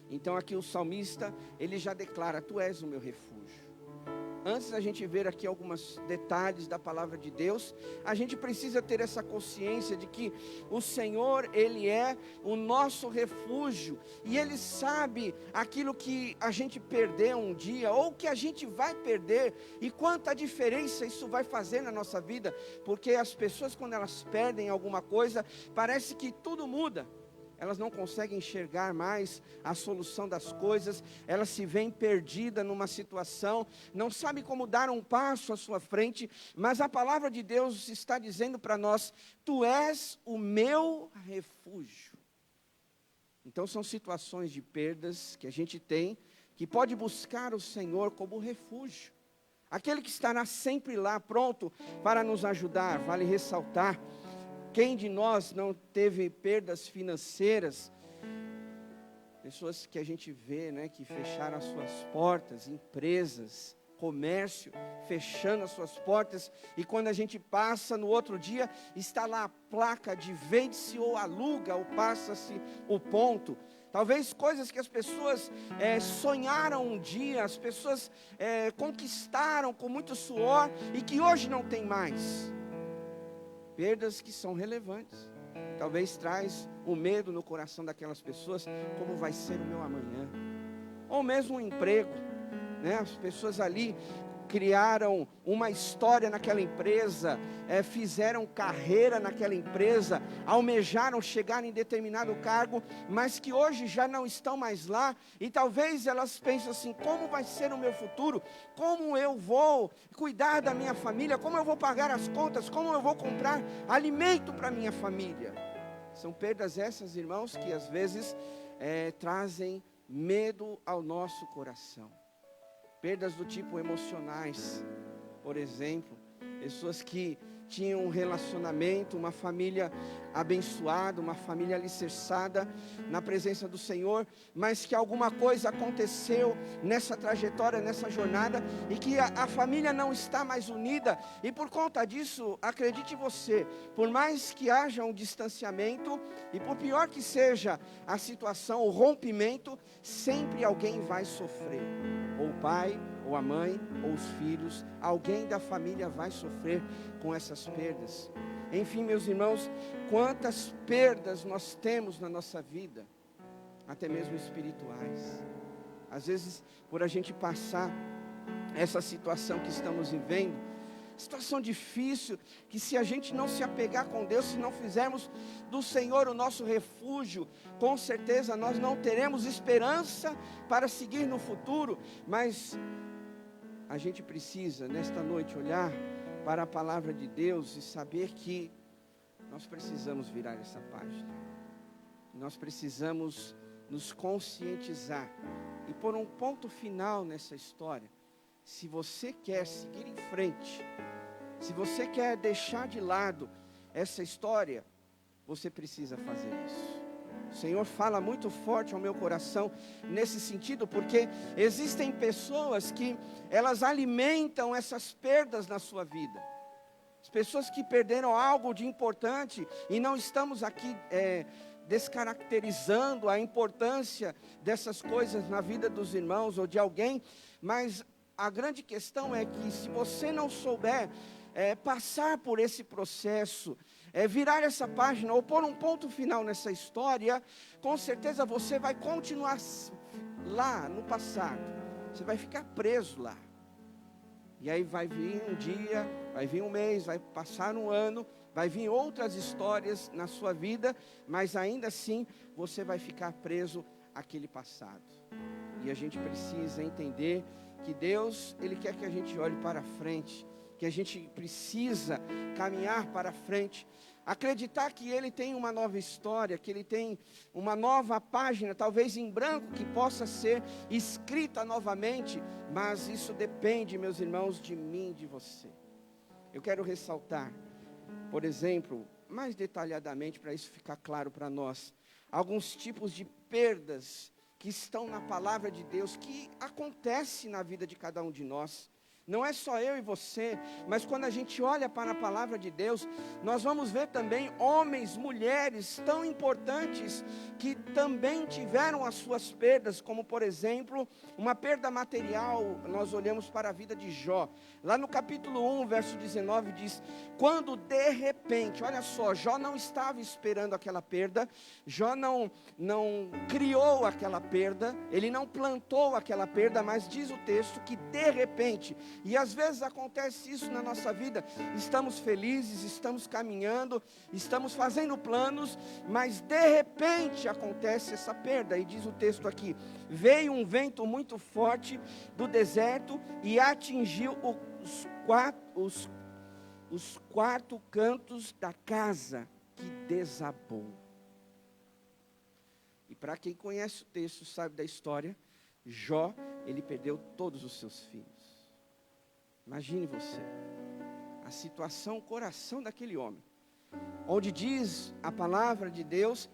S1: Então aqui o salmista, ele já declara: tu és o meu refúgio. Antes da gente ver aqui alguns detalhes da palavra de Deus, a gente precisa ter essa consciência de que o Senhor, Ele é o nosso refúgio, e Ele sabe aquilo que a gente perdeu um dia, ou que a gente vai perder, e quanta diferença isso vai fazer na nossa vida, porque as pessoas, quando elas perdem alguma coisa, parece que tudo muda. Elas não conseguem enxergar mais a solução das coisas, elas se veem perdidas numa situação, não sabem como dar um passo à sua frente, mas a palavra de Deus está dizendo para nós: tu és o meu refúgio. Então são situações de perdas que a gente tem, que pode buscar o Senhor como refúgio, aquele que estará sempre lá, pronto para nos ajudar. Vale ressaltar, quem de nós não teve perdas financeiras? Pessoas que a gente vê, né, que fecharam as suas portas, empresas, comércio, fechando as suas portas, e quando a gente passa no outro dia, está lá a placa de vende-se ou aluga, ou passa-se o ponto. Talvez coisas que as pessoas sonharam um dia, as pessoas conquistaram com muito suor, e que hoje não tem mais. Perdas que são relevantes. Talvez traz o medo no coração daquelas pessoas: como vai ser o meu amanhã? Ou mesmo um emprego, né? As pessoas ali criaram uma história naquela empresa, fizeram carreira naquela empresa, almejaram chegar em determinado cargo, mas que hoje já não estão mais lá, e talvez elas pensem assim: como vai ser o meu futuro? Como eu vou cuidar da minha família? Como eu vou pagar as contas? Como eu vou comprar alimento para minha família? São perdas essas, irmãos, que às vezes trazem medo ao nosso coração. Perdas do tipo emocionais, por exemplo, pessoas que tinham um relacionamento, uma família abençoada, uma família alicerçada na presença do Senhor, mas que alguma coisa aconteceu nessa trajetória, nessa jornada, e que a família não está mais unida, e por conta disso, acredite você, por mais que haja um distanciamento, e por pior que seja a situação, o rompimento, sempre alguém vai sofrer, ou o pai, ou a mãe, ou os filhos, alguém da família vai sofrer com essas perdas. Enfim, meus irmãos, quantas perdas nós temos na nossa vida, até mesmo espirituais. Às vezes, por a gente passar essa situação que estamos vivendo, situação difícil, que se a gente não se apegar com Deus, se não fizermos do Senhor o nosso refúgio, com certeza nós não teremos esperança para seguir no futuro. Mas a gente precisa, nesta noite, olhar para a palavra de Deus e saber que nós precisamos virar essa página. Nós precisamos nos conscientizar e pôr um ponto final nessa história. Se você quer seguir em frente, se você quer deixar de lado essa história, você precisa fazer isso. O Senhor fala muito forte ao meu coração nesse sentido, porque existem pessoas que elas alimentam essas perdas na sua vida. As pessoas que perderam algo de importante, e não estamos aqui descaracterizando a importância dessas coisas na vida dos irmãos ou de alguém, mas a grande questão é que se você não souber passar por esse processo, virar essa página ou pôr um ponto final nessa história, com certeza você vai continuar lá no passado, você vai ficar preso lá. E aí vai vir um dia, vai vir um mês, vai passar um ano, vai vir outras histórias na sua vida, mas ainda assim você vai ficar preso àquele passado. E a gente precisa entender que Deus, Ele quer que a gente olhe para frente, que a gente precisa caminhar para frente, acreditar que Ele tem uma nova história, que Ele tem uma nova página, talvez em branco, que possa ser escrita novamente, mas isso depende, meus irmãos, de mim, de você. Eu quero ressaltar, por exemplo, mais detalhadamente, para isso ficar claro para nós, alguns tipos de perdas que estão na palavra de Deus, que acontece na vida de cada um de nós. Não é só eu e você, mas quando a gente olha para a palavra de Deus, nós vamos ver também homens, mulheres tão importantes que também tiveram as suas perdas, como por exemplo, uma perda material. Nós olhamos para a vida de Jó. Lá no capítulo 1, verso 19 diz: quando de repente, olha só, Jó não estava esperando aquela perda, Jó não criou aquela perda, ele não plantou aquela perda, mas diz o texto que de repente, e às vezes acontece isso na nossa vida, estamos felizes, estamos caminhando, estamos fazendo planos, mas de repente acontece essa perda, e diz o texto aqui: veio um vento muito forte do deserto e atingiu os quatro cantos da casa, que desabou. E para quem conhece o texto, sabe da história, Jó, ele perdeu todos os seus filhos. Imagine você, a situação, o coração daquele homem, onde diz a palavra de Deus,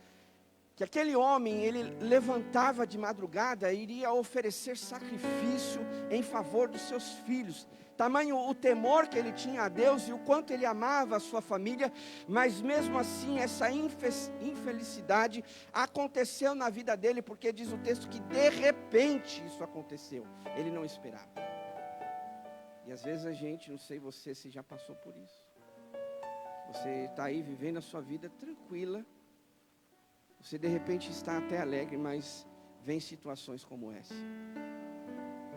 S1: que aquele homem, ele levantava de madrugada e iria oferecer sacrifício em favor dos seus filhos. Tamanho o temor que ele tinha a Deus e o quanto ele amava a sua família, mas mesmo assim essa infelicidade aconteceu na vida dele, porque diz o texto que de repente isso aconteceu, ele não esperava. E às vezes a gente, não sei você se já passou por isso, você está aí vivendo a sua vida tranquila, você de repente está até alegre, mas vem situações como essa.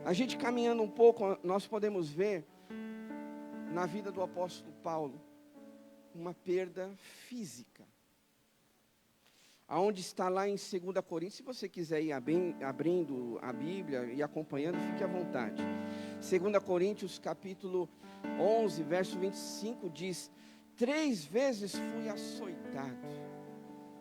S1: A gente caminhando um pouco, nós podemos ver na vida do apóstolo Paulo uma perda física. Aonde está lá em 2 Coríntios, se você quiser ir abrindo a Bíblia e acompanhando, fique à vontade. 2 Coríntios capítulo 11, verso 25 diz: 3 vezes fui açoitado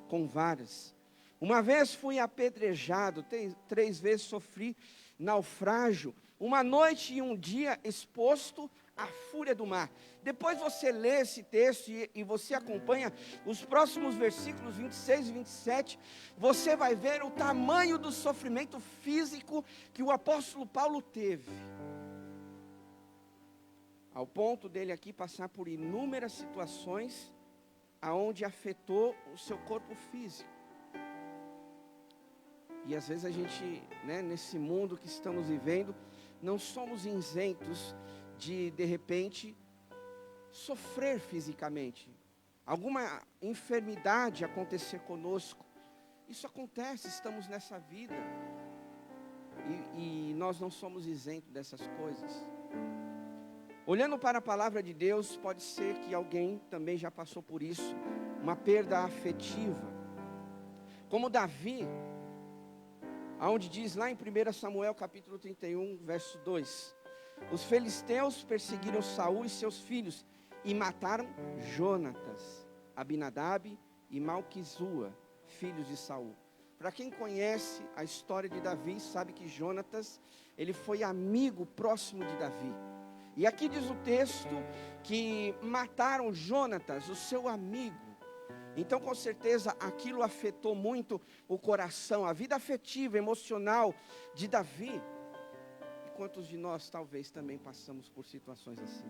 S1: com varas, uma vez fui apedrejado, 3 vezes sofri naufrágio, uma noite e um dia exposto à fúria do mar. Depois você lê esse texto e você acompanha os próximos versículos 26 e 27, você vai ver o tamanho do sofrimento físico que o apóstolo Paulo teve, ao ponto dele aqui passar por inúmeras situações aonde afetou o seu corpo físico. E às vezes a gente, nesse mundo que estamos vivendo, não somos isentos de repente, sofrer fisicamente. Alguma enfermidade acontecer conosco. Isso acontece, estamos nessa vida. E nós não somos isentos dessas coisas. Olhando para a palavra de Deus, pode ser que alguém também já passou por isso. Uma perda afetiva. Como Davi, aonde diz lá em 1 Samuel capítulo 31, verso 2: os filisteus perseguiram Saul e seus filhos e mataram Jonatas, Abinadab e Malquizua, filhos de Saul. Para quem conhece a história de Davi, sabe que Jonatas, ele foi amigo próximo de Davi. E aqui diz o texto que mataram Jonatas, o seu amigo. Então, com certeza, aquilo afetou muito o coração, a vida afetiva, emocional de Davi. E quantos de nós, talvez, também passamos por situações assim?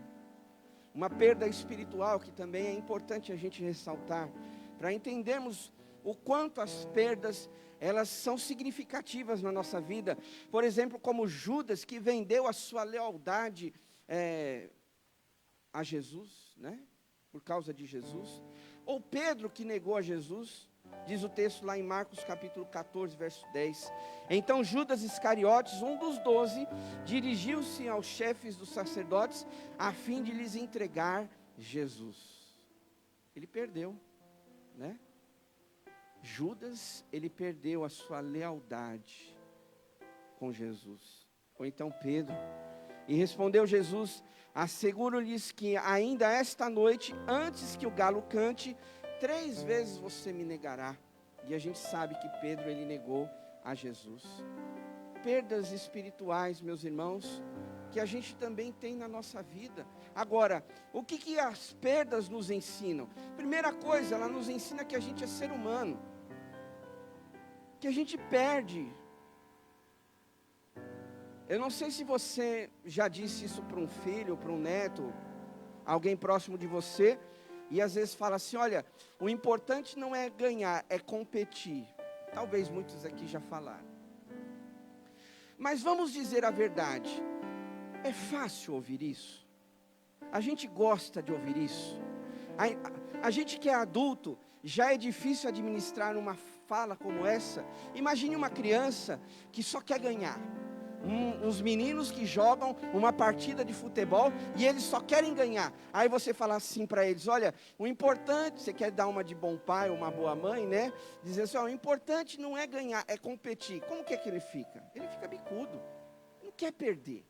S1: Uma perda espiritual que também é importante a gente ressaltar, para entendermos o quanto as perdas, elas são significativas na nossa vida. Por exemplo, como Judas, que vendeu a sua lealdade a Jesus, por causa de Jesus. Ou Pedro, que negou a Jesus, diz o texto lá em Marcos capítulo 14, verso 10. Então Judas Iscariotes, um dos 12, dirigiu-se aos chefes dos sacerdotes, a fim de lhes entregar Jesus. Ele perdeu, Judas, ele perdeu a sua lealdade com Jesus. Ou então Pedro. E respondeu Jesus: asseguro-lhes que ainda esta noite, antes que o galo cante, 3 vezes você me negará. E a gente sabe que Pedro, ele negou a Jesus. Perdas espirituais, meus irmãos, que a gente também tem na nossa vida. Agora, o que as perdas nos ensinam? Primeira coisa, ela nos ensina que a gente é ser humano, que a gente perde. Eu não sei se você já disse isso para um filho, para um neto, alguém próximo de você, e às vezes fala assim, olha, o importante não é ganhar, é competir. Talvez muitos aqui já falaram. Mas vamos dizer a verdade, é fácil ouvir isso? A gente gosta de ouvir isso? A gente que é adulto, já é difícil administrar uma fala como essa. Imagine uma criança que só quer ganhar. Uns meninos que jogam uma partida de futebol e eles só querem ganhar. Aí você fala assim para eles, olha, o importante, você quer dar uma de bom pai, uma boa mãe, né? Dizer assim, ó, o importante não é ganhar, é competir. Como que é que ele fica? Ele fica bicudo, não quer perder.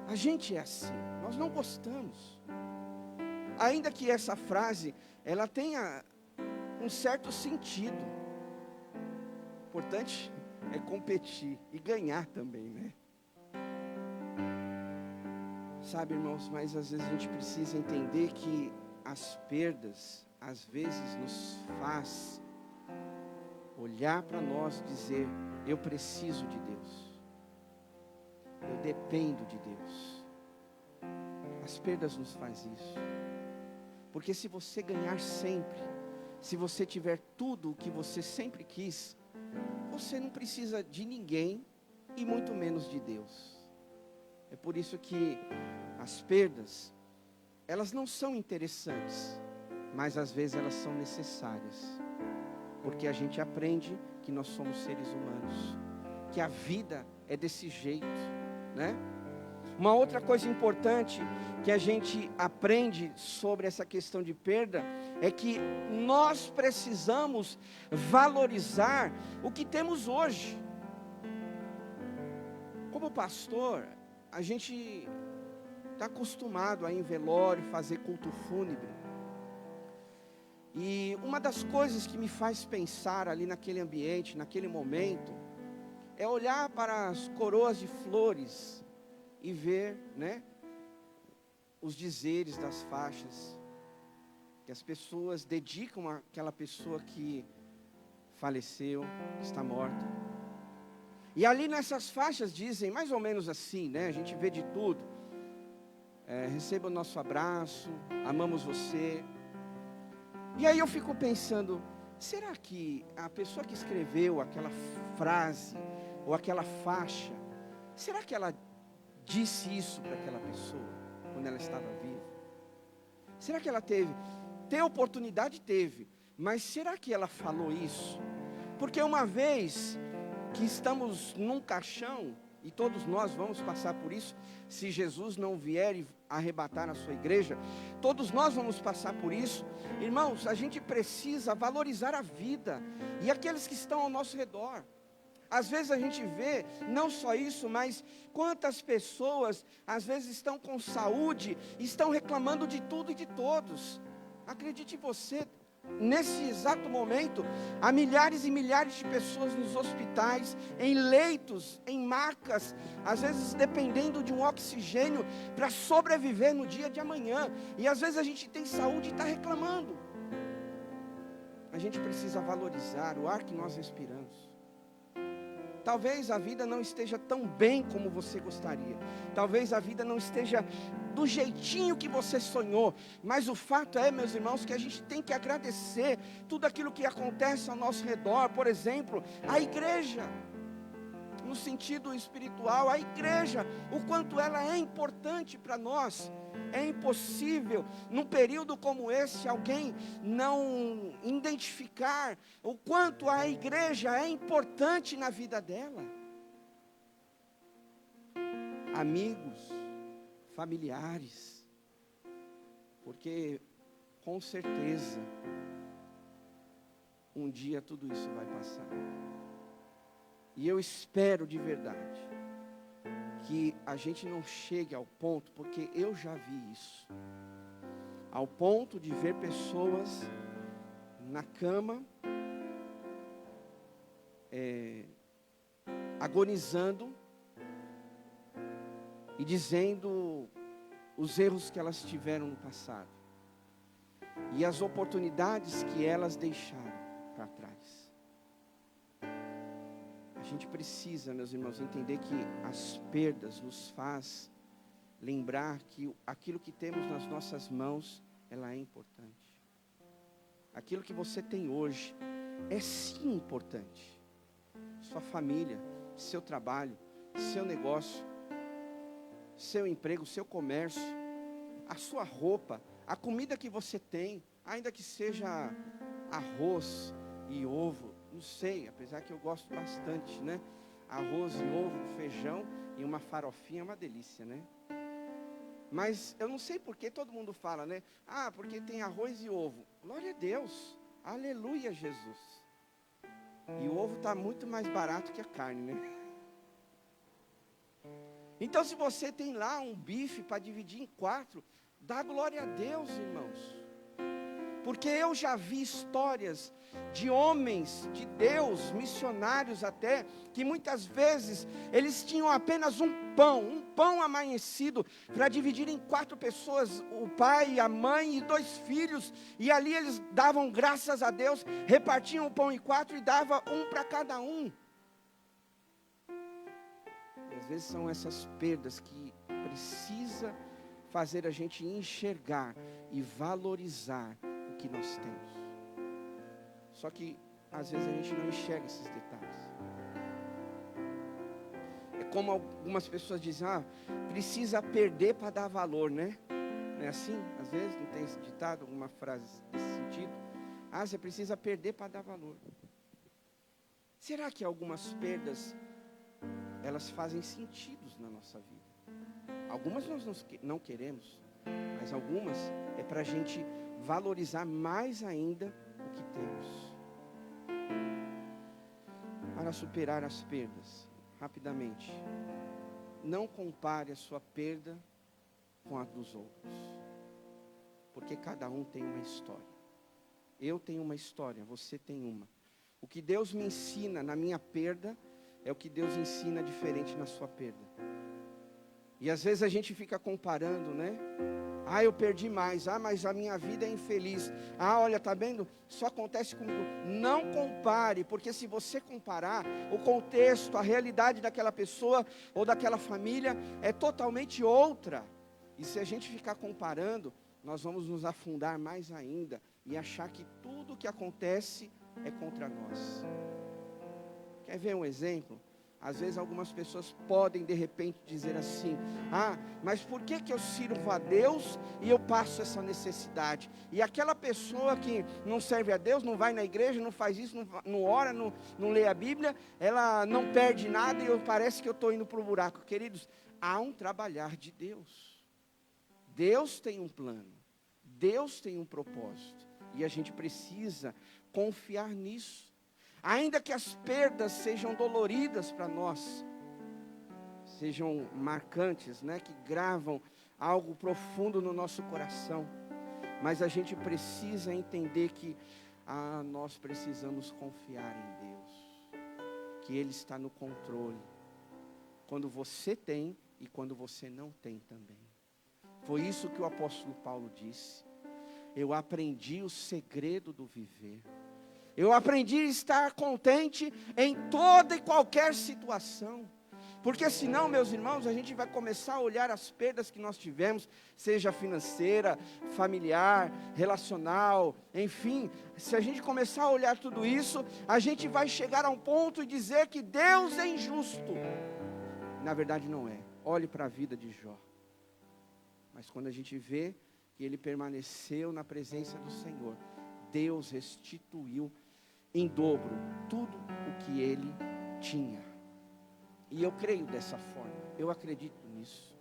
S1: A gente é assim, nós não gostamos. Ainda que essa frase, ela tenha um certo sentido. Importante é competir e ganhar também, né? Sabe, irmãos, mas às vezes a gente precisa entender que as perdas, às vezes nos faz olhar para nós e dizer, eu preciso de Deus. Eu dependo de Deus. As perdas nos fazem isso. Porque se você ganhar sempre, se você tiver tudo o que você sempre quis, você não precisa de ninguém e muito menos de Deus. É por isso que as perdas, elas não são interessantes, mas às vezes elas são necessárias. Porque a gente aprende que nós somos seres humanos, que a vida é desse jeito, né? Uma outra coisa importante que a gente aprende sobre essa questão de perda é que nós precisamos valorizar o que temos hoje. Como pastor, a gente está acostumado a ir em velório, fazer culto fúnebre. E uma das coisas que me faz pensar ali naquele ambiente, naquele momento, é olhar para as coroas de flores e ver, né, os dizeres das faixas que as pessoas dedicam àquela pessoa que faleceu, que está morta. E ali nessas faixas dizem mais ou menos assim, né? A gente vê de tudo. Receba o nosso abraço, amamos você. E aí eu fico pensando, será que a pessoa que escreveu aquela frase ou aquela faixa, será que ela disse isso para aquela pessoa quando ela estava viva? Será que ela teve? Ter oportunidade teve, mas será que ela falou isso? Porque uma vez que estamos num caixão, e todos nós vamos passar por isso, se Jesus não vier e arrebatar a sua igreja, todos nós vamos passar por isso. Irmãos, a gente precisa valorizar a vida e aqueles que estão ao nosso redor. Às vezes a gente vê, não só isso, mas quantas pessoas às vezes estão com saúde, estão reclamando de tudo e de todos. Acredite você, nesse exato momento, há milhares e milhares de pessoas nos hospitais, em leitos, em macas, às vezes dependendo de um oxigênio para sobreviver no dia de amanhã. E às vezes a gente tem saúde e está reclamando. A gente precisa valorizar o ar que nós respiramos. Talvez a vida não esteja tão bem como você gostaria. Talvez a vida não esteja do jeitinho que você sonhou. Mas o fato é, meus irmãos, que a gente tem que agradecer tudo aquilo que acontece ao nosso redor. Por exemplo, a igreja. No sentido espiritual, a igreja, o quanto ela é importante para nós. É impossível, num período como esse, alguém não identificar o quanto a igreja é importante na vida dela. Amigos, familiares, porque com certeza um dia tudo isso vai passar. E eu espero de verdade que a gente não chegue ao ponto, porque eu já vi isso, ao ponto de ver pessoas na cama, agonizando e dizendo os erros que elas tiveram no passado e as oportunidades que elas deixaram para trás. A gente precisa, meus irmãos, entender que as perdas nos faz lembrar que aquilo que temos nas nossas mãos, ela é importante. Aquilo que você tem hoje é sim importante. Sua família, seu trabalho, seu negócio, seu emprego, seu comércio, a sua roupa, a comida que você tem, ainda que seja arroz e ovo, não sei, apesar que eu gosto bastante, né? Arroz e ovo, feijão e uma farofinha é uma delícia, né? Mas eu não sei porque todo mundo fala, né? Ah, porque tem arroz e ovo. Glória a Deus, aleluia Jesus. E o ovo está muito mais barato que a carne, né? Então se você tem lá um bife para dividir em 4, dá glória a Deus, irmãos. Porque eu já vi histórias de homens de Deus, missionários até, que muitas vezes eles tinham apenas um pão amanhecido, para dividir em 4 pessoas, o pai, a mãe e 2 filhos, e ali eles davam graças a Deus, repartiam o pão em 4 e dava um para cada um. E às vezes são essas perdas que precisa fazer a gente enxergar e valorizar o que nós temos. Só que às vezes a gente não enxerga esses detalhes. É como algumas pessoas dizem, precisa perder para dar valor, né? Não é assim? Às vezes não tem esse ditado, alguma frase desse sentido. Você precisa perder para dar valor. Será que algumas perdas, elas fazem sentido na nossa vida? Algumas nós não queremos, mas algumas é para a gente valorizar mais ainda o que temos. Para superar as perdas, rapidamente, não compare a sua perda com a dos outros, porque cada um tem uma história. Eu tenho uma história, você tem uma. O que Deus me ensina na minha perda é o que Deus ensina diferente na sua perda. E às vezes a gente fica comparando, né? Eu perdi mais. Mas a minha vida é infeliz. Olha, tá vendo? Só acontece comigo. Não compare, porque se você comparar, o contexto, a realidade daquela pessoa ou daquela família é totalmente outra. E se a gente ficar comparando, nós vamos nos afundar mais ainda e achar que tudo que acontece é contra nós. Quer ver um exemplo? Às vezes algumas pessoas podem de repente dizer assim, mas por que eu sirvo a Deus e eu passo essa necessidade? E aquela pessoa que não serve a Deus, não vai na igreja, não faz isso, não ora, não lê a Bíblia, ela não perde nada e parece que eu estou indo para o buraco. Queridos, há um trabalhar de Deus. Deus tem um plano, Deus tem um propósito, e a gente precisa confiar nisso. Ainda que as perdas sejam doloridas para nós, sejam marcantes, né, que gravam algo profundo no nosso coração, mas a gente precisa entender que nós precisamos confiar em Deus, que Ele está no controle, quando você tem e quando você não tem também. Foi isso que o apóstolo Paulo disse: eu aprendi o segredo do viver. Eu aprendi a estar contente em toda e qualquer situação. Porque senão, meus irmãos, a gente vai começar a olhar as perdas que nós tivemos, seja financeira, familiar, relacional, enfim. Se a gente começar a olhar tudo isso, a gente vai chegar a um ponto e dizer que Deus é injusto. Na verdade não é. Olhe para a vida de Jó. Mas quando a gente vê que ele permaneceu na presença do Senhor, Deus restituiu em dobro tudo o que ele tinha. E eu creio dessa forma, eu acredito nisso.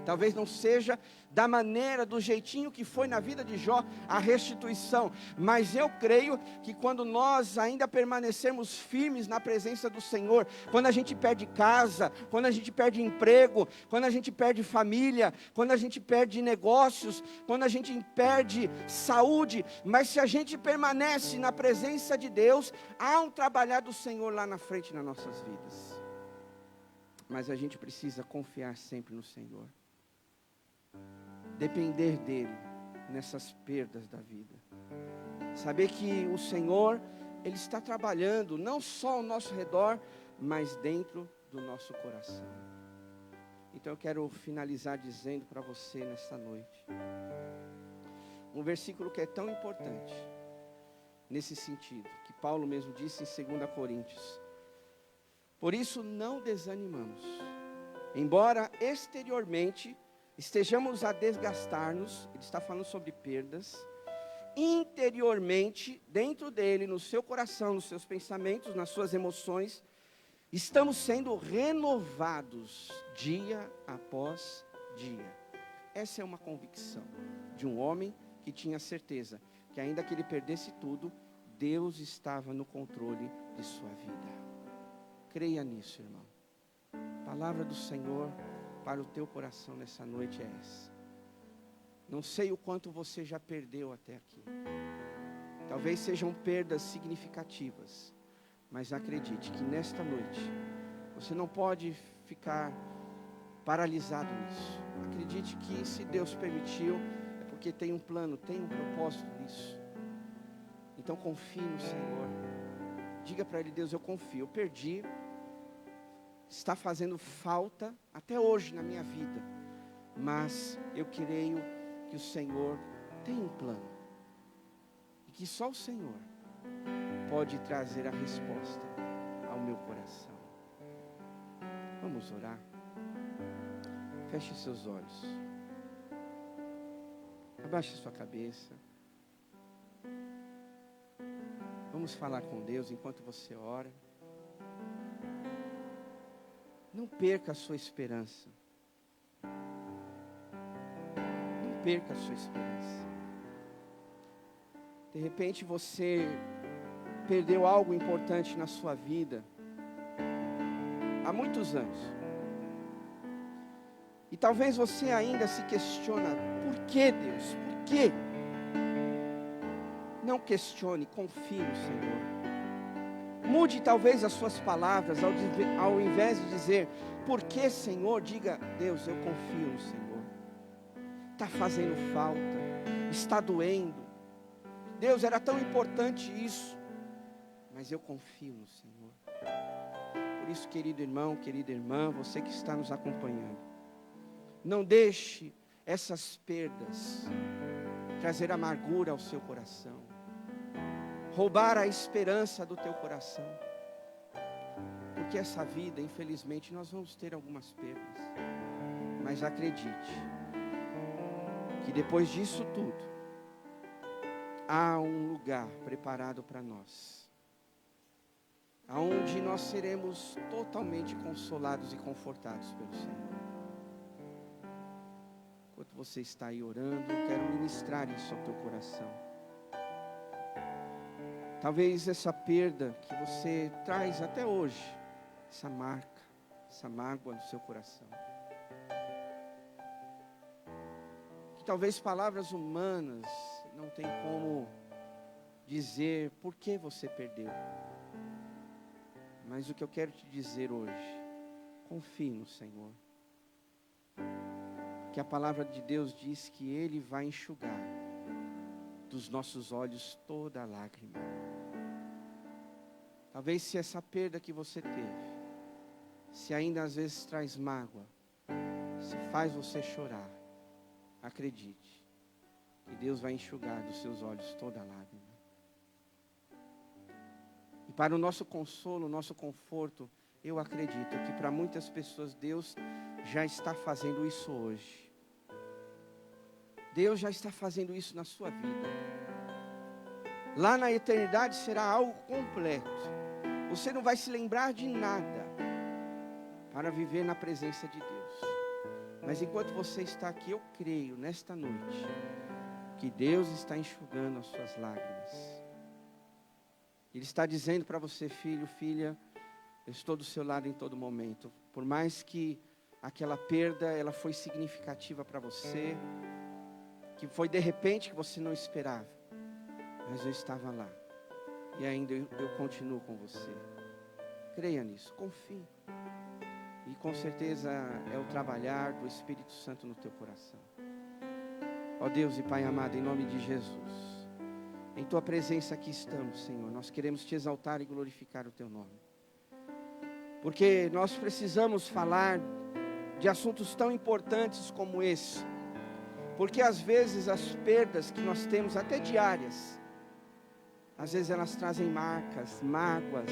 S1: Talvez não seja da maneira, do jeitinho que foi na vida de Jó a restituição, mas eu creio que quando nós ainda permanecermos firmes na presença do Senhor, quando a gente perde casa, quando a gente perde emprego, quando a gente perde família, quando a gente perde negócios, quando a gente perde saúde, mas se a gente permanece na presença de Deus, há um trabalhar do Senhor lá na frente nas nossas vidas. Mas a gente precisa confiar sempre no Senhor, depender dEle nessas perdas da vida, saber que o Senhor, Ele está trabalhando não só ao nosso redor, mas dentro do nosso coração. Então eu quero finalizar dizendo para você nesta noite um versículo que é tão importante nesse sentido, que Paulo mesmo disse em 2 Coríntios. Por isso não desanimamos, embora exteriormente estejamos a desgastar-nos, ele está falando sobre perdas, interiormente, dentro dele, no seu coração, nos seus pensamentos, nas suas emoções, estamos sendo renovados dia após dia. Essa é uma convicção de um homem que tinha certeza que ainda que ele perdesse tudo, Deus estava no controle de sua vida. Creia nisso, irmão. A palavra do Senhor para o teu coração nessa noite é essa. Não sei o quanto você já perdeu até aqui. Talvez sejam perdas significativas, mas acredite que nesta noite você não pode ficar paralisado nisso. Acredite que se Deus permitiu, é porque tem um plano, tem um propósito nisso. Então confie no Senhor. Diga para Ele: Deus, eu confio, eu perdi, está fazendo falta até hoje na minha vida, mas eu creio que o Senhor tem um plano, e que só o Senhor pode trazer a resposta ao meu coração. Vamos orar? Feche seus olhos, abaixe sua cabeça. Vamos falar com Deus enquanto você ora. Não perca a sua esperança. Não perca a sua esperança. De repente você perdeu algo importante na sua vida há muitos anos. E talvez você ainda se questiona: por que, Deus? Por quê? Não questione, confie no Senhor. Mude talvez as suas palavras, ao invés de dizer por que, Senhor, diga: Deus, eu confio no Senhor. Está fazendo falta, está doendo. Deus, era tão importante isso, mas eu confio no Senhor. Por isso, querido irmão, querida irmã, você que está nos acompanhando, não deixe essas perdas trazer amargura ao seu coração, roubar a esperança do teu coração, porque essa vida, infelizmente, nós vamos ter algumas perdas, mas acredite, que depois disso tudo, há um lugar preparado para nós, aonde nós seremos totalmente consolados e confortados pelo Senhor. Enquanto você está aí orando, eu quero ministrar isso ao teu coração. Talvez essa perda que você traz até hoje, essa marca, essa mágoa no seu coração, que talvez palavras humanas não tem como dizer por que você perdeu. Mas o que eu quero te dizer hoje, confie no Senhor, que a palavra de Deus diz que Ele vai enxugar dos nossos olhos toda lágrima. Talvez se essa perda que você teve, se ainda às vezes traz mágoa, se faz você chorar, acredite, que Deus vai enxugar dos seus olhos toda lágrima. E para o nosso consolo, o nosso conforto, eu acredito que para muitas pessoas Deus já está fazendo isso hoje. Deus já está fazendo isso na sua vida. Lá na eternidade será algo completo. Você não vai se lembrar de nada para viver na presença de Deus. Mas enquanto você está aqui, eu creio nesta noite que Deus está enxugando as suas lágrimas. Ele está dizendo para você: filho, filha, eu estou do seu lado em todo momento. Por mais que aquela perda, ela foi significativa para você, que foi de repente que você não esperava, mas eu estava lá, e ainda eu continuo com você. Creia nisso, confie, e com certeza é o trabalhar do Espírito Santo no teu coração. Ó Deus e Pai amado, em nome de Jesus, em tua presença aqui estamos, Senhor. Nós queremos te exaltar e glorificar o teu nome. porque nós precisamos falar de assuntos tão importantes como esse, porque às vezes as perdas que nós temos, até diárias, às vezes elas trazem marcas, mágoas,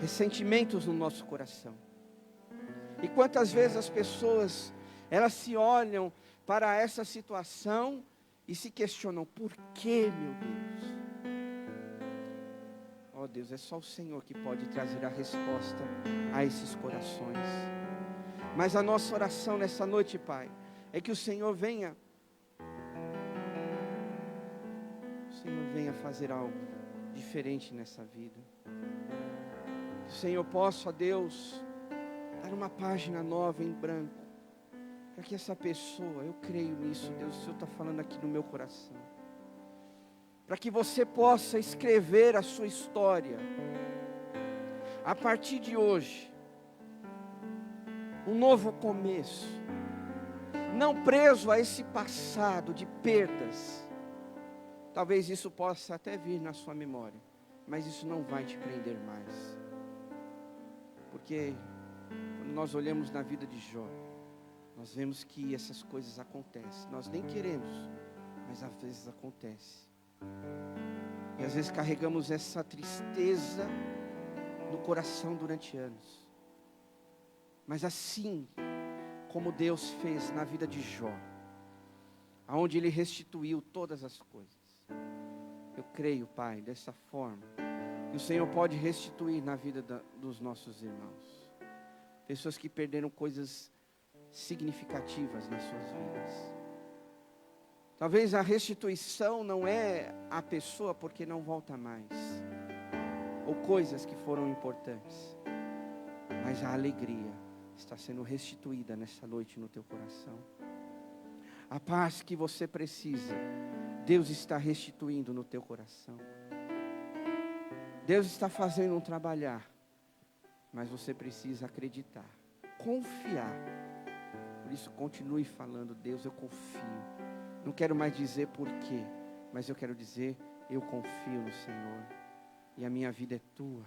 S1: ressentimentos no nosso coração. E quantas vezes as pessoas, elas se olham para essa situação e se questionam: por que, meu Deus? Oh Deus, é só o Senhor que pode trazer a resposta a esses corações. Mas a nossa oração nessa noite, Pai, é que o Senhor venha fazer algo diferente nessa vida. Que o Senhor possa, Deus, dar uma página nova em branco, para que essa pessoa, eu creio nisso, Deus, o Senhor está falando aqui no meu coração, para que você possa escrever a sua história, a partir de hoje, um novo começo, não preso a esse passado de perdas. Talvez isso possa até vir na sua memória, mas isso não vai te prender mais, porque quando nós olhamos na vida de Jó, nós vemos que essas coisas acontecem, nós nem queremos, mas às vezes acontece, e às vezes carregamos essa tristeza no coração durante anos, mas assim como Deus fez na vida de Jó, aonde Ele restituiu todas as coisas, eu creio, Pai, dessa forma, que o Senhor pode restituir na vida dos nossos irmãos, pessoas que perderam coisas significativas nas suas vidas. Talvez a restituição não é a pessoa porque não volta mais, ou coisas que foram importantes, mas a alegria está sendo restituída nessa noite no teu coração. A paz que você precisa, Deus está restituindo no teu coração. Deus está fazendo um trabalhar, mas você precisa acreditar, confiar. Por isso continue falando: Deus, eu confio. Não quero mais dizer porquê, mas eu quero dizer: eu confio no Senhor, e a minha vida é tua,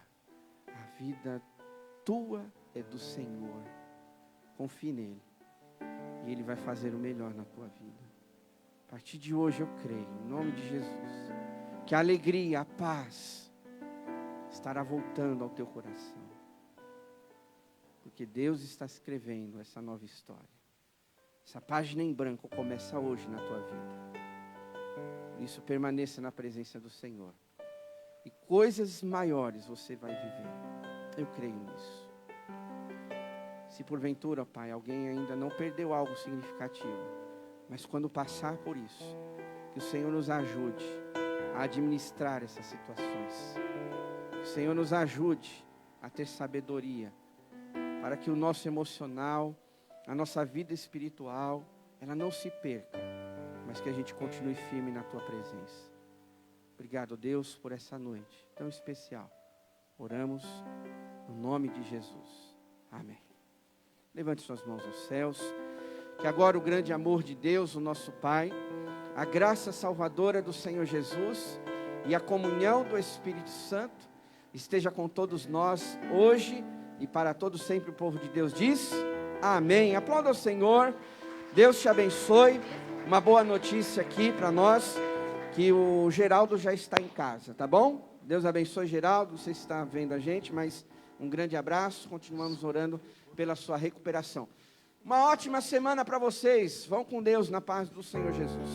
S1: a vida tua é do Senhor. Confie nele, e Ele vai fazer o melhor na tua vida. A partir de hoje eu creio, em nome de Jesus, que a alegria, a paz estará voltando ao teu coração, porque Deus está escrevendo essa nova história. Essa página em branco começa hoje na tua vida. Por isso, permaneça na presença do Senhor, e coisas maiores você vai viver. Eu creio nisso. Se porventura, Pai, alguém ainda não perdeu algo significativo, mas quando passar por isso, que o Senhor nos ajude a administrar essas situações. Que o Senhor nos ajude a ter sabedoria, para que o nosso emocional, a nossa vida espiritual, ela não se perca, mas que a gente continue firme na Tua presença. Obrigado, Deus, por essa noite tão especial. Oramos no nome de Jesus. Amém. Levante suas mãos aos céus. Que agora o grande amor de Deus, o nosso Pai, a graça salvadora do Senhor Jesus e a comunhão do Espírito Santo esteja com todos nós hoje e para todos sempre. O povo de Deus diz amém. Aplauda o Senhor. Deus te abençoe. Uma boa notícia aqui para nós, que o Geraldo já está em casa, tá bom? Deus abençoe, Geraldo. Não sei se está vendo a gente, mas um grande abraço. Continuamos orando pela sua recuperação. Uma ótima semana para vocês. Vão com Deus na paz do Senhor Jesus.